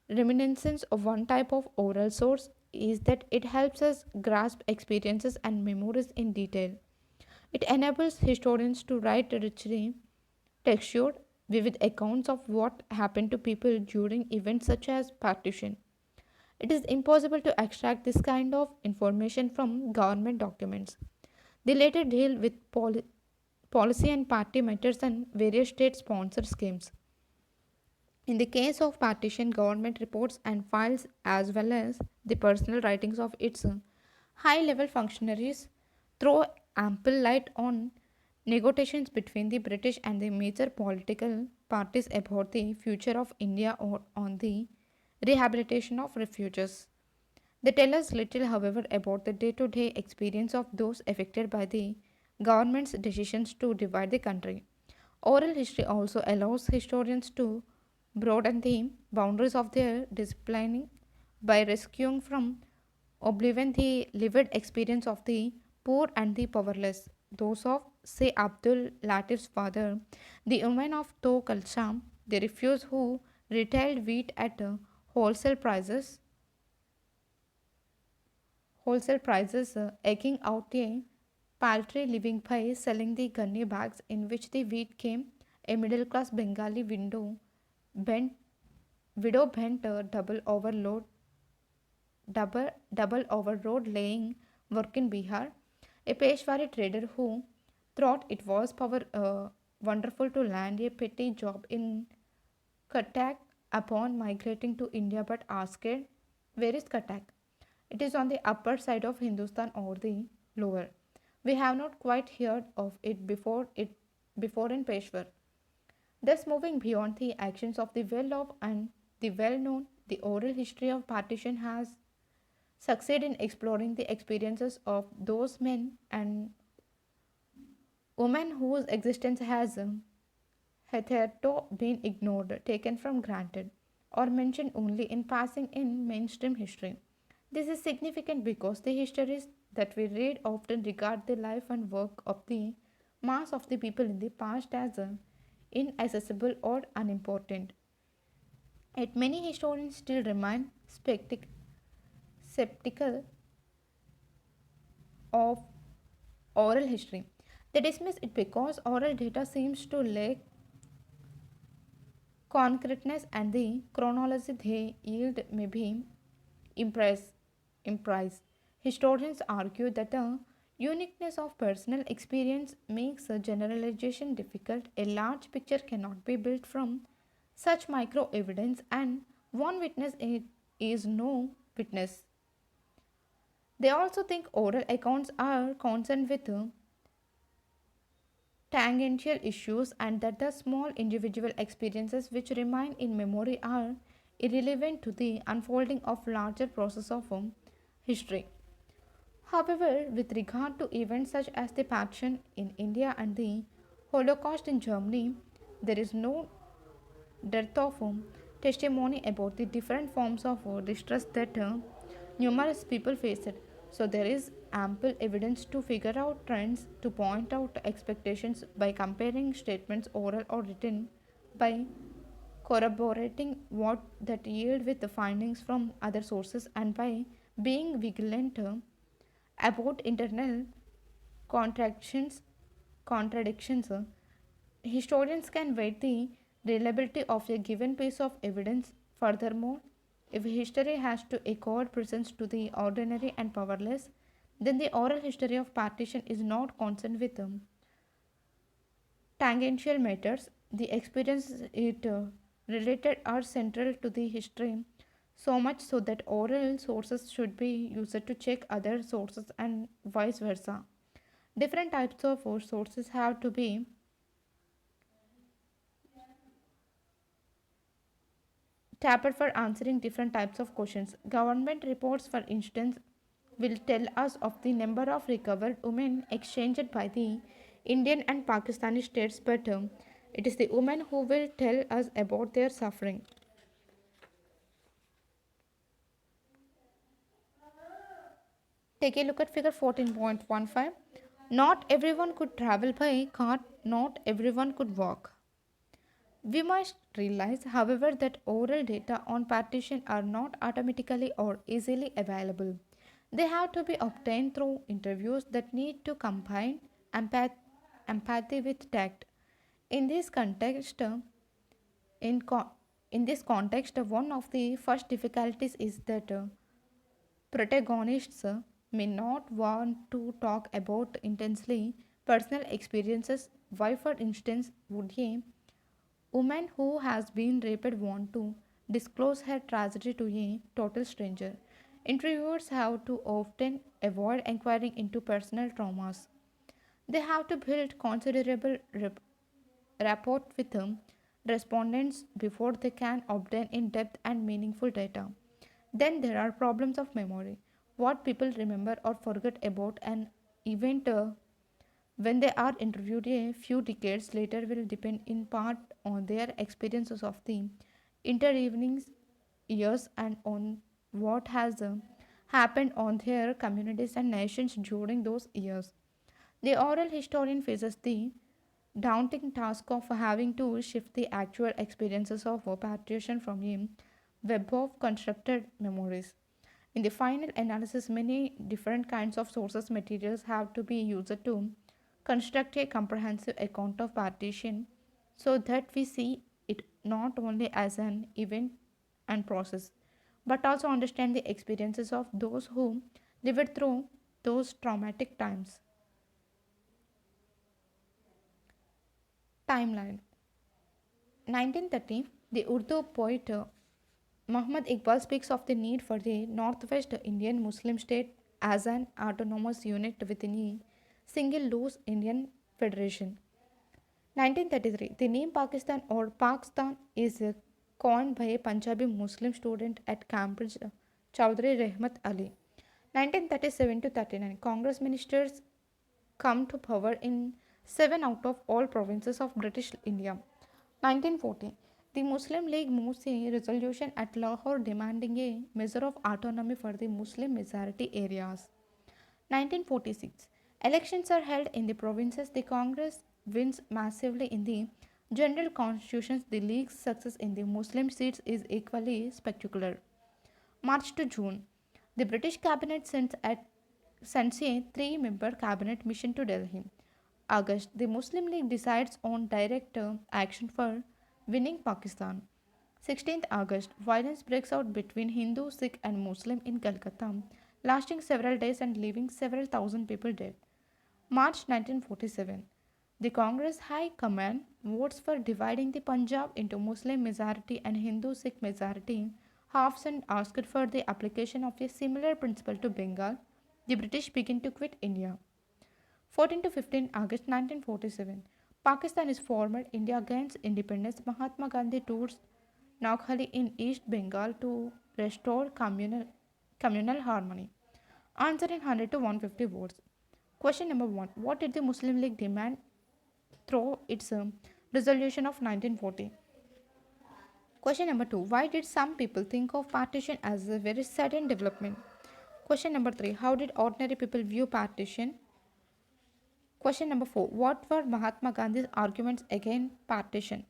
reminiscence of one type of oral source is that it helps us grasp experiences and memories in detail. It enables historians to write richly textured, vivid accounts of what happened to people during events such as partition. It is impossible to extract this kind of information from government documents. They later deal with policy and party matters and various state sponsored schemes. In the case of partition, government reports and files, as well as the personal writings of its high level functionaries, throw ample light on negotiations between the British and the major political parties about the future of India or on the rehabilitation of refugees. They tell us little, however, about the day to day experience of those affected by the government's decisions to divide the country. Oral history also allows historians to broaden the boundaries of their disciplining by rescuing from oblivion the lived experience of the poor and the powerless. Those of, say, Abdul Latif's father, the women of To Kalsham, the refugees who retailed wheat at wholesale prices eking out a paltry living by selling the gunny bags in which the wheat came. A middle class Bengali bent, widow bent a double overload laying work in Bihar. A Peshwari trader who thought it was wonderful to land a petty job in Cuttack upon migrating to India but asked, where is Cuttack? It is on the upper side of Hindustan or the lower. We have not quite heard of it before in Peshawar. Thus, moving beyond the actions of the well-off and the well-known, the oral history of partition has succeeded in exploring the experiences of those men and women whose existence has hitherto been ignored, taken for granted, or mentioned only in passing in mainstream history. This is significant because the histories that we read often regard the life and work of the mass of the people in the past as inaccessible or unimportant. Yet many historians still remain skeptical of oral history. They dismiss it because oral data seems to lack concreteness and the chronology they yield may be impress, implies. Historians argue that the uniqueness of personal experience makes a generalization difficult. A large picture cannot be built from such micro evidence, and one witness is no witness. They also think oral accounts are concerned with tangential issues and that the small individual experiences which remain in memory are irrelevant to the unfolding of larger process of history. However, with regard to events such as the Passion in India and the Holocaust in Germany, there is no dearth of testimony about the different forms of distress that numerous people faced. So, there is ample evidence to figure out trends, to point out expectations by comparing statements, oral or written, by corroborating what that yield with the findings from other sources, and by being vigilant about internal contradictions. contradictions. Historians can weight the reliability of a given piece of evidence. Furthermore, if history has to accord presence to the ordinary and powerless, then the oral history of partition is not concerned with tangential matters. The experiences it related are central to the history, so much so that oral sources should be used to check other sources and vice versa. Different types of sources have to be tapped for answering different types of questions. Government reports, for instance, will tell us of the number of recovered women exchanged by the Indian and Pakistani states, but it is the women who will tell us about their suffering. Take a look at figure 14.15. Not everyone could travel by car, not everyone could walk. We must realize, however, that oral data on partition are not automatically or easily available. They have to be obtained through interviews that need to combine empathy with tact. In this context, in, co- in this context, one of the first difficulties is that protagonists may not want to talk about intensely personal experiences. Why, for instance, would a woman who has been raped want to disclose her tragedy to a total stranger? Interviewers have to often avoid inquiring into personal traumas. They have to build considerable rapport with respondents before they can obtain in depth and meaningful data. Then there are problems of memory. What people remember or forget about an event when they are interviewed a few decades later will depend in part on their experiences of the intervening years and on what has happened on their communities and nations during those years. The oral historian faces the daunting task of having to shift the actual experiences of a patrician from a web of constructed memories. In the final analysis, many different kinds of sources materials have to be used to construct a comprehensive account of partition so that we see it not only as an event and process but also understand the experiences of those who lived through those traumatic times. Timeline. 1930, the Urdu poet Muhammad Iqbal speaks of the need for the Northwest Indian Muslim state as an autonomous unit within a single loose Indian federation. 1933, the name Pakistan or Pakistan is coined by a Punjabi Muslim student at Cambridge, Chaudhry Rehmat Ali. 1937 to 39, Congress ministers come to power in 7 out of all provinces of British India. 1940, the Muslim League moves a resolution at Lahore demanding a measure of autonomy for the Muslim majority areas. 1946, elections are held in the provinces. The Congress wins massively in the general constitutions. The League's success in the Muslim seats is equally spectacular. March to June, the British cabinet sends a three-member cabinet mission to Delhi. August, the Muslim League decides on direct action for Winning Pakistan. 16th August, violence breaks out between Hindu, Sikh, and Muslim in Calcutta, lasting several days and leaving several thousand people dead. March 1947, the Congress High Command votes for dividing the Punjab into Muslim majority and Hindu Sikh majority halves and asked for the application of a similar principle to Bengal. The British begin to quit India. 14 to 15 August 1947, Pakistan is formed. India gains independence. Mahatma Gandhi tours Noakhali in East Bengal to restore communal harmony. Answering 100 to 150 votes. Question number 1. What did the Muslim League demand through its resolution of 1940? Question number 2. Why did some people think of partition as a very sudden development? Question number 3. How did ordinary people view partition? Question number 4. What were Mahatma Gandhi's arguments against partition?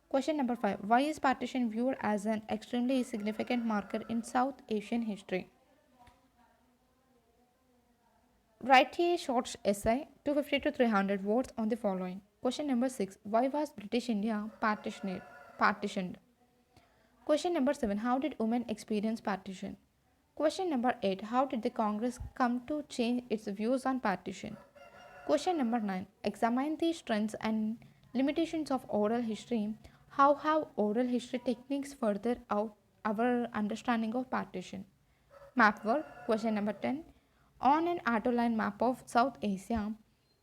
Question number 5. Why is partition viewed as an extremely significant marker in South Asian history? Write a short essay, 250 to 300 words on the following. Question number 6. Why was British India partitioned? Question number 7. How did women experience partition? Question number 8. How did the Congress come to change its views on partition? Question number 9. Examine the strengths and limitations of oral history. How have oral history techniques further out our understanding of partition? Map work. Question number 10. On an outline map of South Asia,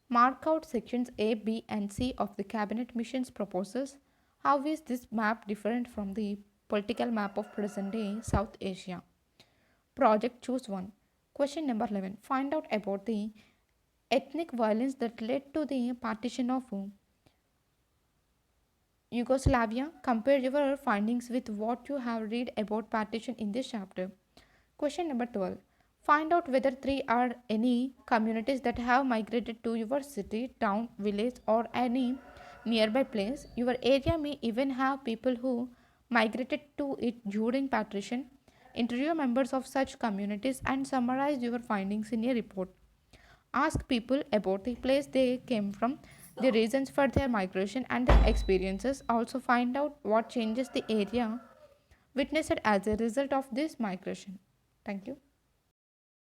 mark out sections A, B, and C of the Cabinet Mission's proposals. How is this map different from the political map of present day South Asia? Project Choose One. Question number 11. Find out about the ethnic violence that led to the partition of Yugoslavia. Compare your findings with what you have read about partition in this chapter. Question number 12. Find out whether there are any communities that have migrated to your city, town, village, or any nearby place. Your area may even have people who migrated to it during partition. Interview members of such communities and summarize your findings in a report. Ask people about the place they came from, the reasons for their migration, and their experiences. Also, find out what changes the area witnessed as a result of this migration. Thank you.